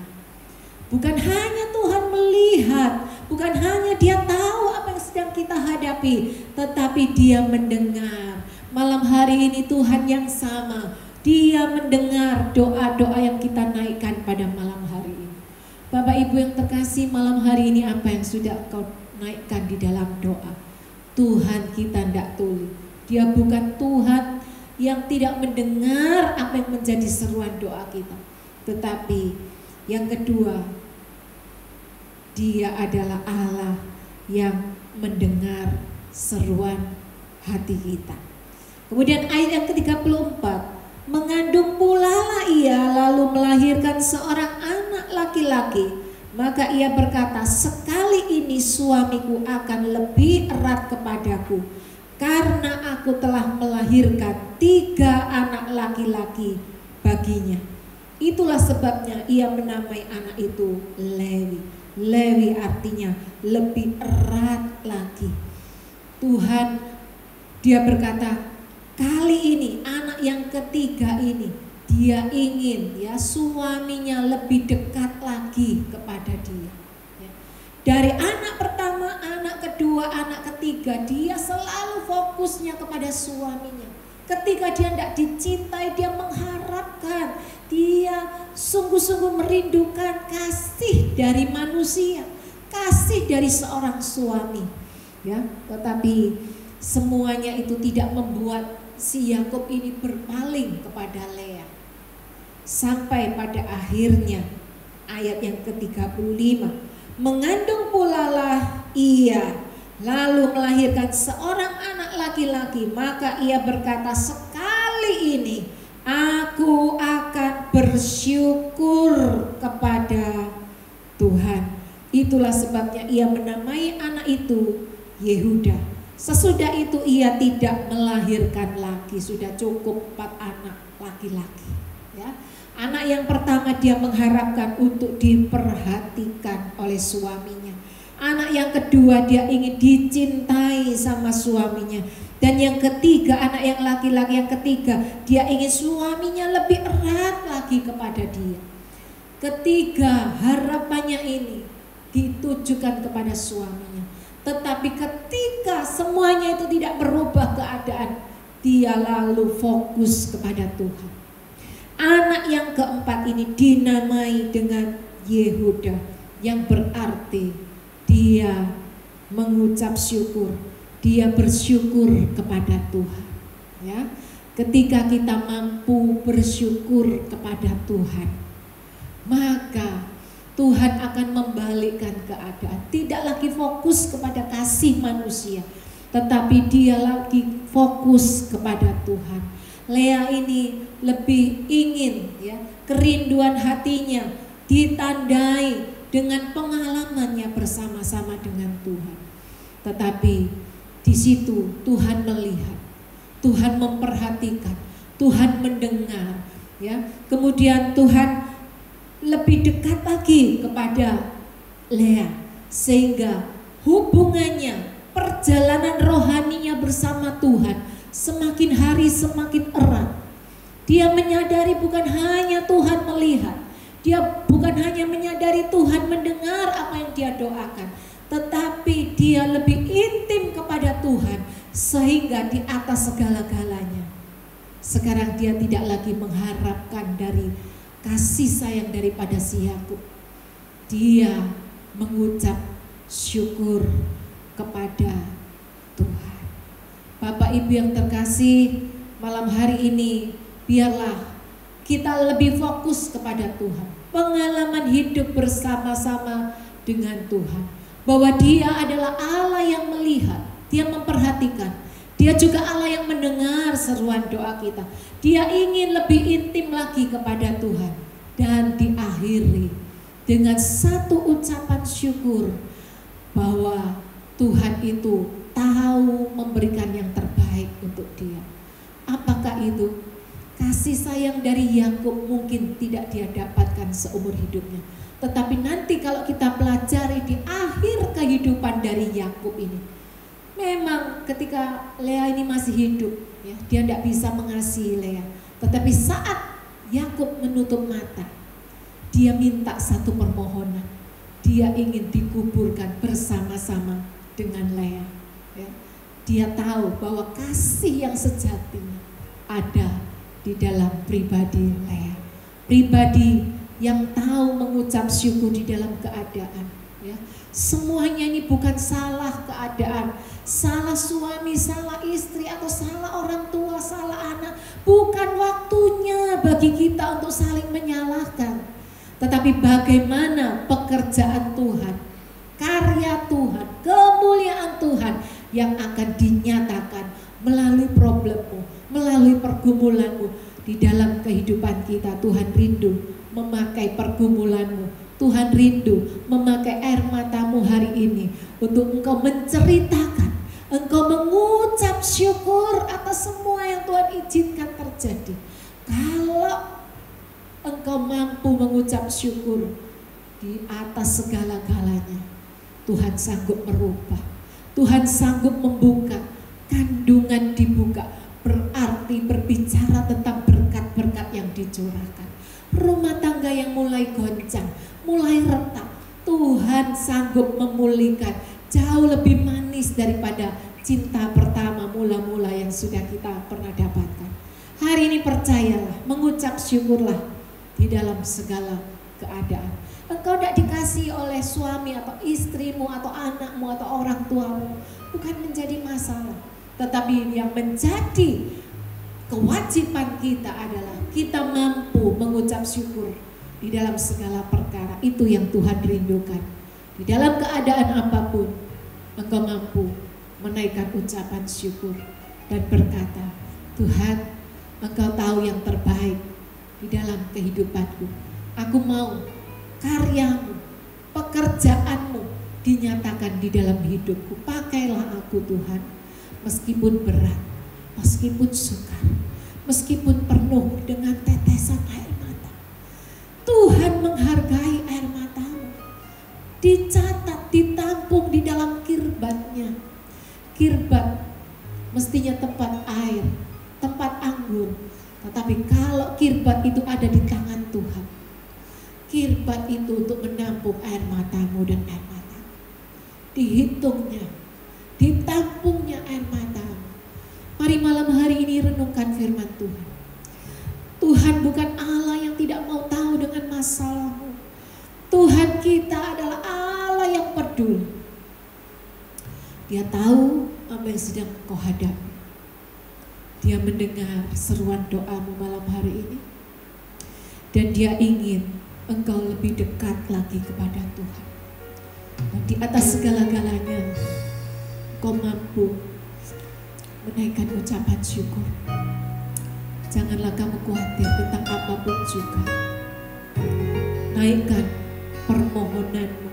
Bukan hanya Tuhan melihat, bukan hanya dia tahu apa yang sedang kita hadapi, tetapi dia mendengar. Malam hari ini Tuhan yang sama, dia mendengar doa-doa yang kita naikkan pada malam hari ini. Bapak Ibu yang terkasih, malam hari ini apa yang sudah kau naikkan di dalam doa? Tuhan kita tidak tuli. Dia bukan Tuhan yang tidak mendengar apa yang menjadi seruan doa kita. Tetapi yang kedua, dia adalah Allah yang mendengar seruan hati kita. Kemudian ayat yang ke-34, mengandung pula lah ia, lalu melahirkan seorang anak laki-laki. Maka ia berkata, sekali ini suamiku akan lebih erat kepadaku, karena aku telah melahirkan 3 anak laki-laki baginya. Itulah sebabnya ia menamai anak itu Lewi. Lewi artinya lebih erat lagi. Tuhan, dia berkata, kali ini anak yang ketiga ini Dia ingin ya suaminya lebih dekat lagi kepada dia. Ya. Dari anak pertama, anak kedua, anak ketiga, dia selalu fokusnya kepada suaminya. Ketika dia tidak dicintai, dia mengharapkan, dia sungguh-sungguh merindukan kasih dari manusia, kasih dari seorang suami. Ya, tetapi semuanya itu tidak membuat si Yakub ini berpaling kepada Lea. Sampai pada akhirnya ayat yang ke-35, mengandung pulalah ia, lalu melahirkan seorang anak laki-laki, maka ia berkata, sekali ini aku akan bersyukur kepada Tuhan. Itulah sebabnya ia menamai anak itu Yehuda. Sesudah itu ia tidak melahirkan lagi, sudah cukup 4 anak laki-laki. Ya. Anak yang pertama dia mengharapkan untuk diperhatikan oleh suaminya. Anak yang kedua dia ingin dicintai sama suaminya. Dan yang ketiga, anak yang laki-laki yang ketiga, dia ingin suaminya lebih erat lagi kepada dia. Ketiga, harapannya ini ditujukan kepada suaminya. Tetapi ketika semuanya itu tidak berubah keadaan, dia lalu fokus kepada Tuhan. Anak yang keempat ini dinamai dengan Yehuda, yang berarti dia mengucap syukur, dia bersyukur kepada Tuhan. Ya, ketika kita mampu bersyukur kepada Tuhan, maka Tuhan akan membalikkan keadaan. Tidak lagi fokus kepada kasih manusia, tetapi dia lagi fokus kepada Tuhan. Lea ini lebih ingin ya kerinduan hatinya ditandai dengan pengalamannya bersama-sama dengan Tuhan. Tetapi di situ Tuhan melihat, Tuhan memperhatikan, Tuhan mendengar, ya. Kemudian Tuhan lebih dekat lagi kepada Lea, sehingga hubungannya, perjalanan rohaninya bersama Tuhan semakin hari semakin erat. Dia menyadari bukan hanya Tuhan melihat, dia bukan hanya menyadari Tuhan mendengar apa yang dia doakan, tetapi dia lebih intim kepada Tuhan, sehingga di atas segala-galanya sekarang dia tidak lagi mengharapkan dari kasih sayang daripada si Yakub. Dia mengucap syukur kepada Tuhan. Bapak Ibu yang terkasih, malam hari ini biarlah kita lebih fokus kepada Tuhan. Pengalaman hidup bersama-sama dengan Tuhan, bahwa Dia adalah Allah yang melihat, Dia memperhatikan, Dia juga Allah yang mendengar seruan doa kita. Dia ingin lebih intim lagi kepada Tuhan. Dan diakhiri dengan satu ucapan syukur bahwa Tuhan itu tahu memberikan yang terbaik untuk dia. Apakah itu? Kasih sayang dari Yakub mungkin tidak dia dapatkan seumur hidupnya. Tetapi nanti kalau kita pelajari di akhir kehidupan dari Yakub ini, memang ketika Lea ini masih hidup, ya, dia tidak bisa mengasihi Lea. Tetapi saat Yakub menutup mata, dia minta satu permohonan. Dia ingin dikuburkan bersama-sama dengan Lea. Ya. Dia tahu bahwa kasih yang sejatinya ada di dalam pribadi Lea. Pribadi yang tahu mengucap syukur di dalam keadaan. Ya. Semuanya ini bukan salah keadaan, salah suami, salah istri, atau salah orang tua, salah anak. Bukan waktunya bagi kita untuk saling menyalahkan. Tetapi bagaimana pekerjaan Tuhan, karya Tuhan, kemuliaan Tuhan yang akan dinyatakan melalui problemmu, melalui pergumulanmu di dalam kehidupan kita. Tuhan rindu memakai pergumulanmu, Tuhan rindu memakai air matamu hari ini untuk engkau menceritakan, engkau mengucap syukur atas semua yang Tuhan izinkan terjadi. Kalau engkau mampu mengucap syukur di atas segala-galanya, Tuhan sanggup merubah, Tuhan sanggup membuka, kandungan dibuka, berarti berbicara tentang berkat-berkat yang pulihkan jauh lebih manis daripada cinta pertama mula-mula yang sudah kita pernah dapatkan. Hari ini percayalah, mengucap syukurlah di dalam segala keadaan. Engkau tidak dikasih oleh suami atau istrimu atau anakmu atau orang tuamu, bukan menjadi masalah. Tetapi yang menjadi kewajiban kita adalah kita mampu mengucap syukur di dalam segala perkara. Itu yang Tuhan rindukan. Di dalam keadaan apapun, engkau mampu menaikkan ucapan syukur dan berkata, Tuhan, engkau tahu yang terbaik di dalam kehidupanku. Aku mau karyamu, pekerjaanmu dinyatakan di dalam hidupku. Pakailah aku Tuhan, meskipun berat, meskipun sukar, meskipun penuh dengan tetesan air mata. Tuhan menghargai air matamu. Dicatat, ditampung di dalam kirbatnya. Kirbat mestinya tempat air, tempat anggur. Tetapi kalau kirbat itu ada di tangan Tuhan, kirbat itu untuk menampung air matamu dan air matamu. Dihitungnya, ditampungnya air matamu. Mari malam hari ini renungkan firman Tuhan. Tuhan bukan Allah yang tidak mau tahu dengan masalahmu. Tuhan kita adalah Allah yang peduli. Dia tahu apa yang sedang kau hadapi. Dia mendengar seruan doamu malam hari ini. Dan dia ingin engkau lebih dekat lagi kepada Tuhan. Dan di atas segala-galanya, engkau mampu menaikkan ucapan syukur. Janganlah kamu khawatir tentang apapun juga. Naikkan permohonanmu,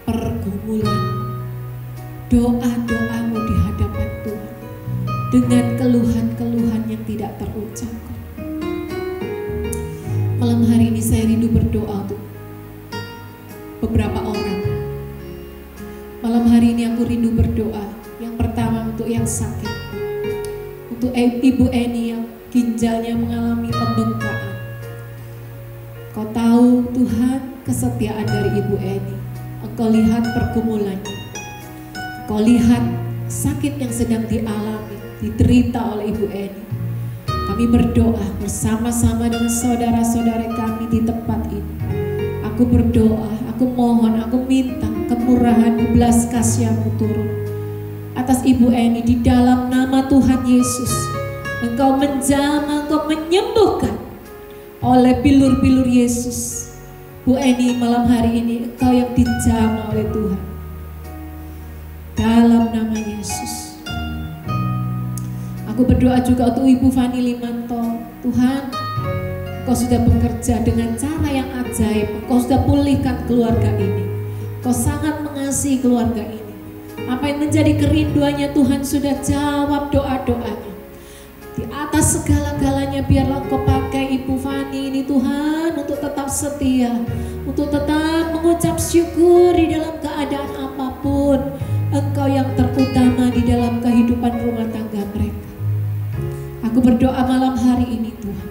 pergumulanmu, doa-doamu di hadapan Tuhan dengan keluhan-keluhan yang tidak terucapkan. Malam hari ini saya rindu berdoa untuk beberapa orang. Malam hari ini aku rindu berdoa. Yang pertama untuk yang sakit, untuk Ibu Eni yang ginjalnya mengalami pembengkakan. Kau tahu Tuhan kesetiaan dari Ibu Eni. Engkau lihat pergumulannya. Kau lihat sakit yang sedang dialami, diderita oleh Ibu Eni. Kami berdoa bersama-sama dengan saudara-saudara kami di tempat ini. Aku berdoa, aku mohon, aku minta kemurahan, belas kasihan-Mu turun atas Ibu Eni di dalam nama Tuhan Yesus. Engkau menjamah, Engkau menyembuhkan oleh bilur-bilur Yesus. Bu Eni malam hari ini Engkau yang dijamah oleh Tuhan. Dalam nama Yesus. Aku berdoa juga untuk Ibu Fani Limanto. Tuhan, Engkau sudah bekerja dengan cara yang ajaib. Engkau sudah pulihkan keluarga ini. Engkau sangat mengasihi keluarga ini. Apa yang menjadi kerinduannya Tuhan sudah jawab doa-doanya. Di atas segala-galanya biarlah Engkau pakai Ibu Fani ini Tuhan untuk tetap setia, untuk tetap mengucap syukur di dalam keadaan apapun. Engkau yang terutama di dalam kehidupan rumah tangga mereka. Aku berdoa malam hari ini Tuhan,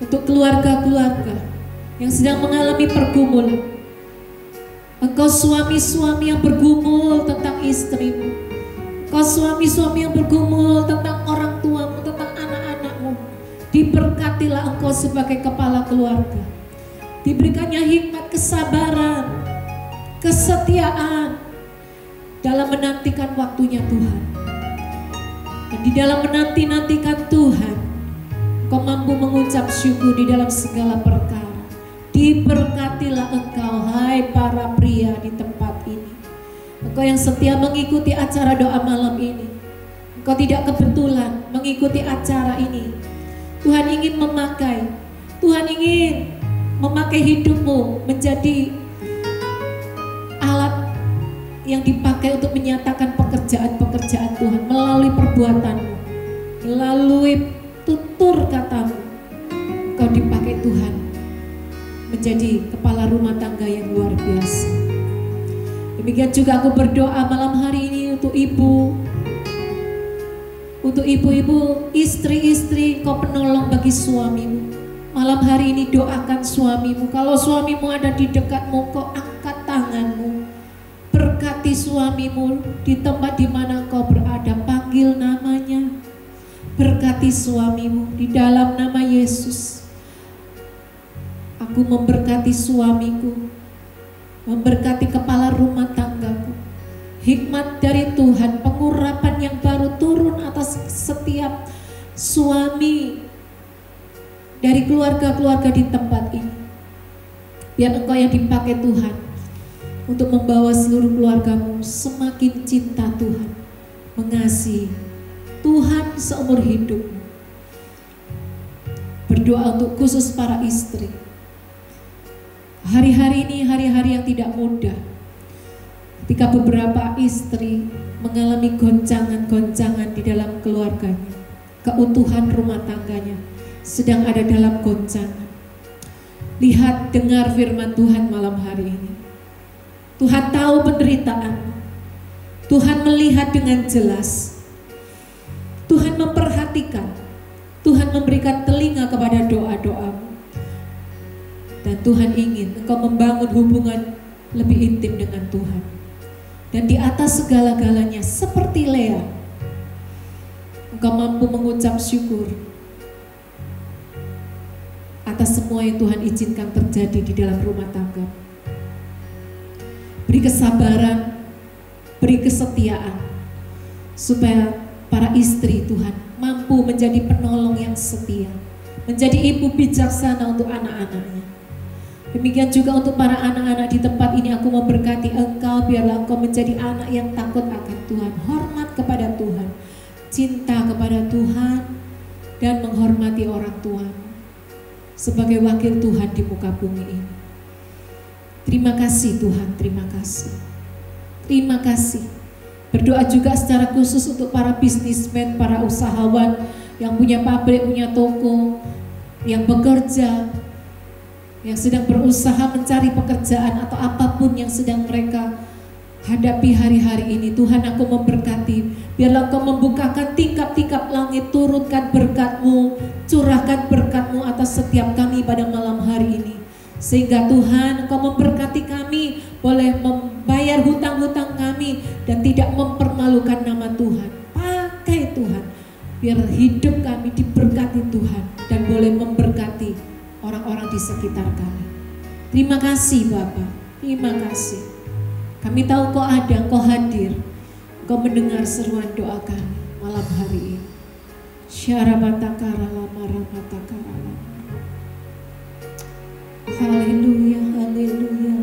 untuk keluarga-keluarga yang sedang mengalami pergumulan. Engkau suami-suami yang bergumul tentang istrimu. Engkau suami-suami yang bergumul tentang orang tuamu, tentang anak-anakmu. Diberkatilah Engkau sebagai kepala keluarga. Diberikannya hikmat kesabaran, kesetiaan dalam menantikan waktunya Tuhan. Dan di dalam menanti-nantikan Tuhan, Engkau mampu mengucap syukur di dalam segala perkara. Diberkatilah Engkau, hai para pria di tempat ini. Engkau yang setia mengikuti acara doa malam ini. Engkau tidak kebetulan mengikuti acara ini. Tuhan ingin memakai, Tuhan ingin memakai hidupmu menjadi alat yang dipakai untuk menyatakan pekerjaan-pekerjaan Tuhan melalui perbuatanmu, melalui tutur katamu. Engkau dipakai Tuhan menjadi kepala rumah tangga yang luar biasa. Demikian juga aku berdoa malam hari ini untuk ibu-ibu, istri-istri, Kau penolong bagi suamimu. Malam hari ini doakan suamimu. Kalau suamimu ada di dekatmu, Kau angkat tanganmu. Berkati suamimu di tempat di mana kau berada, panggil namanya. Berkati suamimu di dalam nama Yesus. Aku memberkati suamiku, memberkati kepala rumah tanggaku. Hikmat dari Tuhan, pengurapan yang baru turun atas setiap suami dari keluarga-keluarga di tempat ini. Biar engkau yang dipakai Tuhan untuk membawa seluruh keluargamu semakin cinta Tuhan, mengasihi Tuhan seumur hidupmu. Berdoa untuk khusus para istri. Hari-hari ini hari-hari yang tidak mudah, ketika beberapa istri mengalami goncangan-goncangan di dalam keluarganya, keutuhan rumah tangganya sedang ada dalam goncangan. Lihat, dengar firman Tuhan malam hari ini. Tuhan tahu penderitaanmu. Tuhan melihat dengan jelas. Tuhan memperhatikan. Tuhan memberikan telinga kepada doa-doamu. Dan Tuhan ingin engkau membangun hubungan lebih intim dengan Tuhan. Dan di atas segala-galanya, seperti Lea, engkau mampu mengucap syukur atas semua yang Tuhan izinkan terjadi di dalam rumah tangga. Beri kesabaran, beri kesetiaan, supaya para istri Tuhan mampu menjadi penolong yang setia, menjadi ibu bijaksana untuk anak-anaknya. Demikian juga untuk para anak-anak di tempat ini, aku memberkati engkau, biarlah engkau menjadi anak yang takut akan Tuhan, hormat kepada Tuhan, cinta kepada Tuhan, dan menghormati orang tua sebagai wakil Tuhan di muka bumi ini. Terima kasih Tuhan, terima kasih. Terima kasih. Berdoa juga secara khusus untuk para bisnismen, para usahawan yang punya pabrik, punya toko, yang bekerja, yang sedang berusaha mencari pekerjaan atau apapun yang sedang mereka hadapi hari-hari ini. Tuhan, aku memberkati, biarlah Engkau membukakan tingkap-tingkap langit, turunkan berkat-Mu, curahkan berkat-Mu atas setiap kami pada malam hari ini. Sehingga Tuhan, Engkau memberkati kami, boleh membayar hutang-hutang kami dan tidak mempermalukan nama Tuhan. Pakai Tuhan, biar hidup kami diberkati Tuhan dan boleh memberkati orang-orang di sekitar kami. Terima kasih Bapa, terima kasih. Kami tahu Kau ada, Kau hadir, Kau mendengar seruan doa kami malam hari ini. Syarabatakara lama rabatakara lama. Haleluya, haleluya.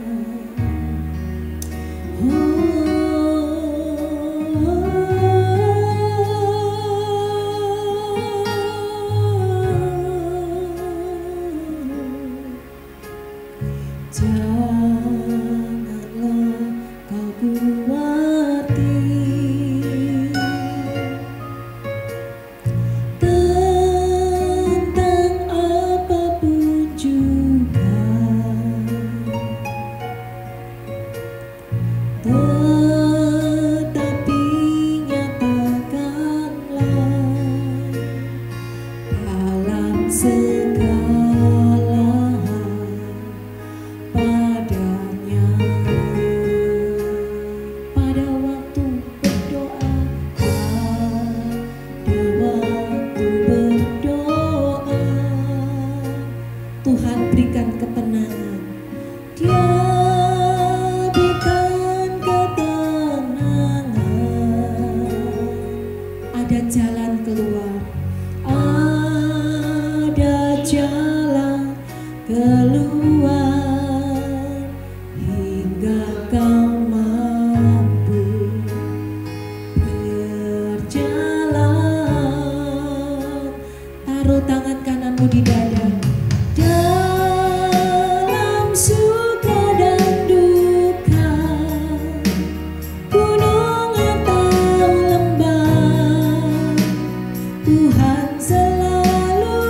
Tuhan selalu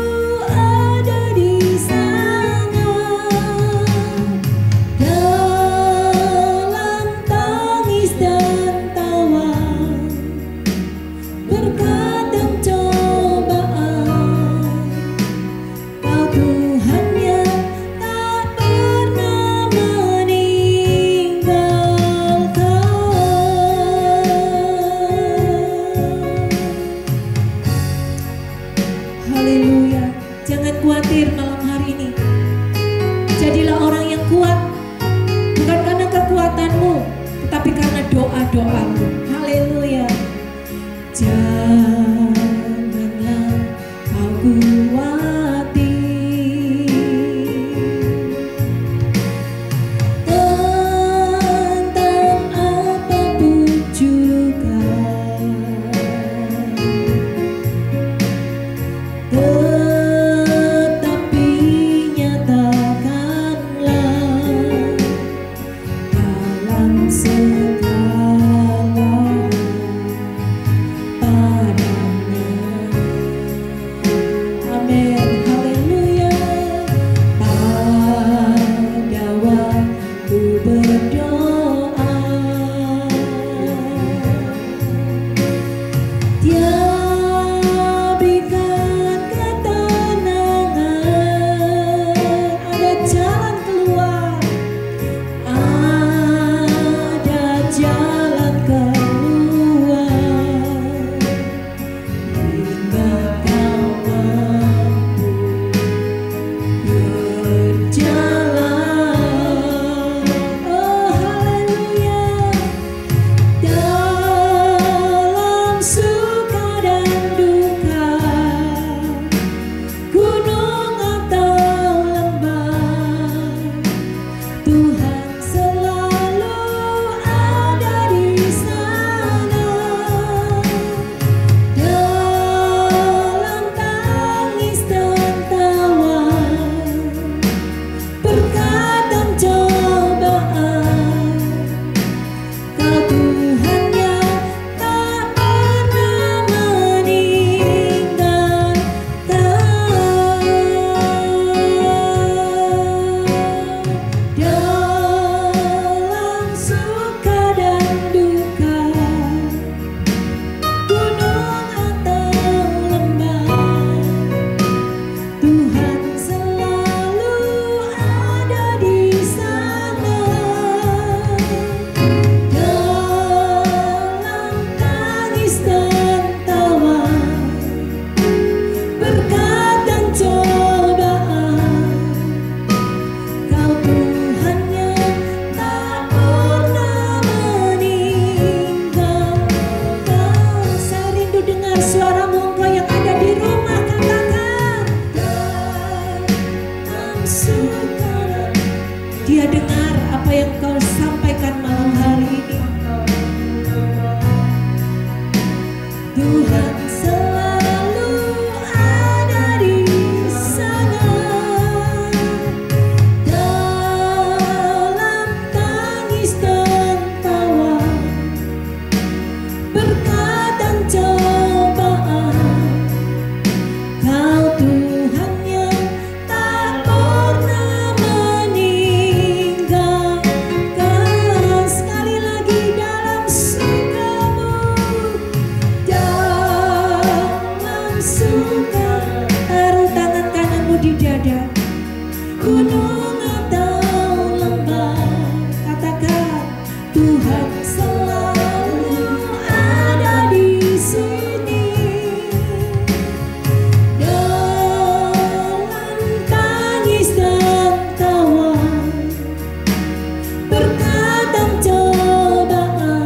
ada dengan suaramu engkau yang ada di rumah, katakan dalam sukar. Dia dengar apa yang kau sampaikan malam hari ini. Tuhan selalu ada di sana. Dalam tangis dan tawa, berkat dan cobaan, Kau Tuhan yang tak pernah meninggalkan. Sekali lagi, dalam sukamu, dalam suka. Taruh tangan kananmu di dada, gunung atau lembah, katakan Tuhan selalu ada di sini. Dalam tangis dan tawa, berkat dan cobaan,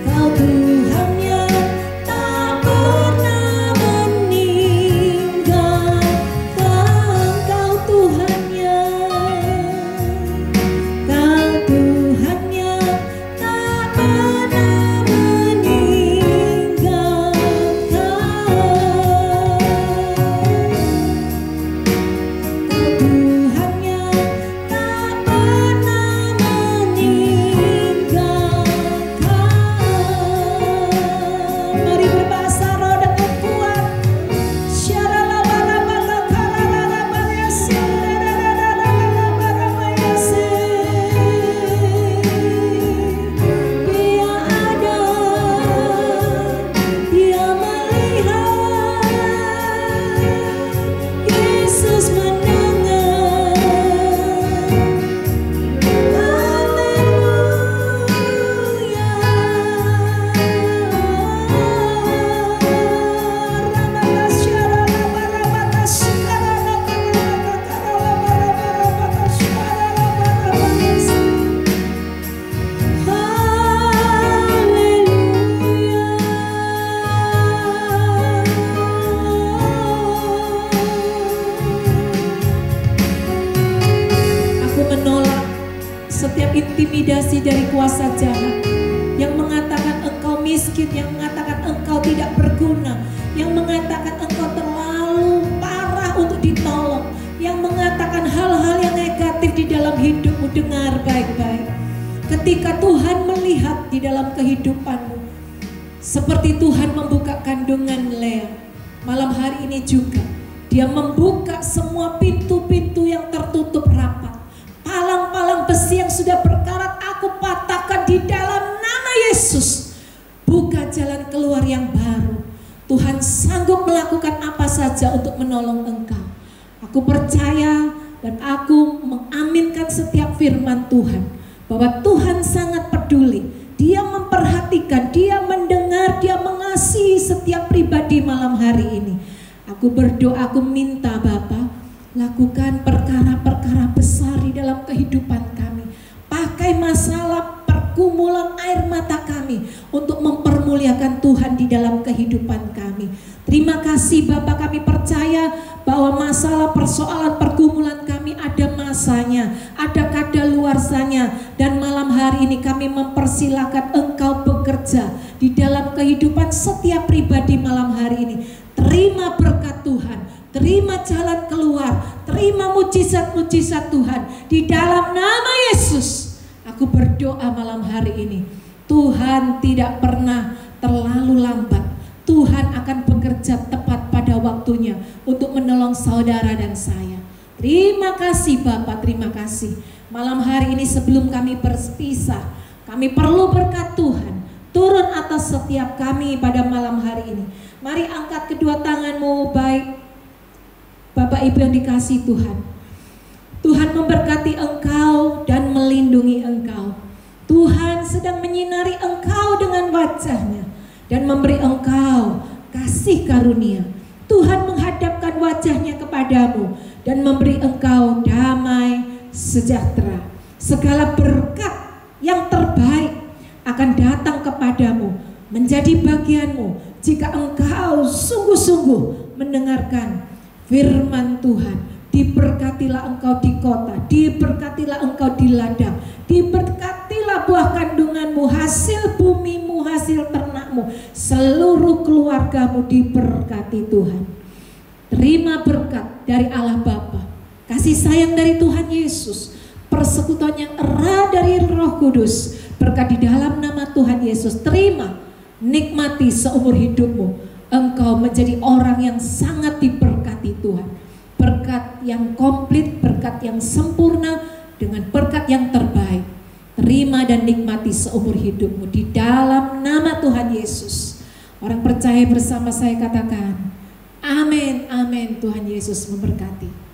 Kau Tuhan yang tak pernah meninggalkan. Kau Tuhan yang tak pernah meninggalkan. Kau Tuhan yang tak pernah meninggalkan. Mari berbahasa roh dengan kuat. Dia ada, Dia melihat, Yesus mendengar. Aku menolak setiap intimidasi dari kuasa jahat yang mengatakan engkau miskin, yang mengatakan engkau tidak berguna, yang mengatakan engkau terlalu parah untuk ditolong, yang mengatakan hal-hal yang negatif di dalam hidupmu. Dengar baik-baik. Ketika Tuhan melihat di dalam kehidupanmu, seperti Tuhan membuka kandungan Lea, malam hari ini juga Dia membuka semua pintu-pintu yang tertutup rapat. Palang-palang besi yang sudah berkarat aku patahkan di dalam nama Yesus. Buka jalan keluar yang baru. Tuhan sanggup melakukan apa saja untuk menolong engkau. Aku percaya dan aku mengaminkan setiap firman Tuhan, bahwa Tuhan sangat peduli. Dia memperhatikan, Dia mendengar, Dia mengasihi setiap pribadi malam hari ini. Aku berdoa, aku minta Bapa, lakukan perkara-perkara besar di dalam kehidupan kami. Pakai masalah pergumulan air mata kami untuk mempermuliakan Tuhan di dalam kehidupan kami. Terima kasih Bapa, kami percaya bahwa masalah persoalan pergumulan kami ada masanya, ada kadaluarsanya. Dan malam hari ini kami mempersilakan Engkau bekerja di dalam kehidupan setiap pribadi malam hari ini. Terima berkat Tuhan, terima jalan keluar, terima mujizat-mujizat Tuhan di dalam nama Yesus. Aku berdoa malam hari ini, Tuhan tidak pernah terlalu lambat. Tuhan akan bekerja tepat pada waktunya untuk menolong saudara dan saya. Terima kasih Bapak, terima kasih. Malam hari ini sebelum kami berpisah, kami perlu berkat Tuhan turun atas setiap kami pada malam hari ini. Mari angkat kedua tanganmu, baik Bapak Ibu yang dikasihi Tuhan. Tuhan memberkati engkau dan melindungi engkau. Tuhan sedang menyinari engkau dengan wajah-Nya dan memberi engkau kasih karunia. Tuhan menghadapkan wajah-Nya kepadamu dan memberi engkau damai sejahtera. Segala berkat yang terbaik akan datang kepadamu menjadi bagianmu jika engkau sungguh-sungguh mendengarkan firman Tuhan. Diberkatilah engkau di kota, diberkatilah engkau di ladang, diberkatilah buah kandunganmu, hasil bumimu, hasil ternakmu, seluruh keluargamu diberkati Tuhan. Terima berkat dari Allah Bapa, kasih sayang dari Tuhan Yesus, persekutuan yang erat dari Roh Kudus, berkat di dalam nama Tuhan Yesus. Terima, nikmati seumur hidupmu. Engkau menjadi orang yang sangat diberkati Tuhan. Berkat yang komplit, berkat yang sempurna, dengan berkat yang terbaik. Terima dan nikmati seumur hidupmu di dalam nama Tuhan Yesus. Orang percaya bersama saya katakan, amin, amin. Tuhan Yesus memberkati.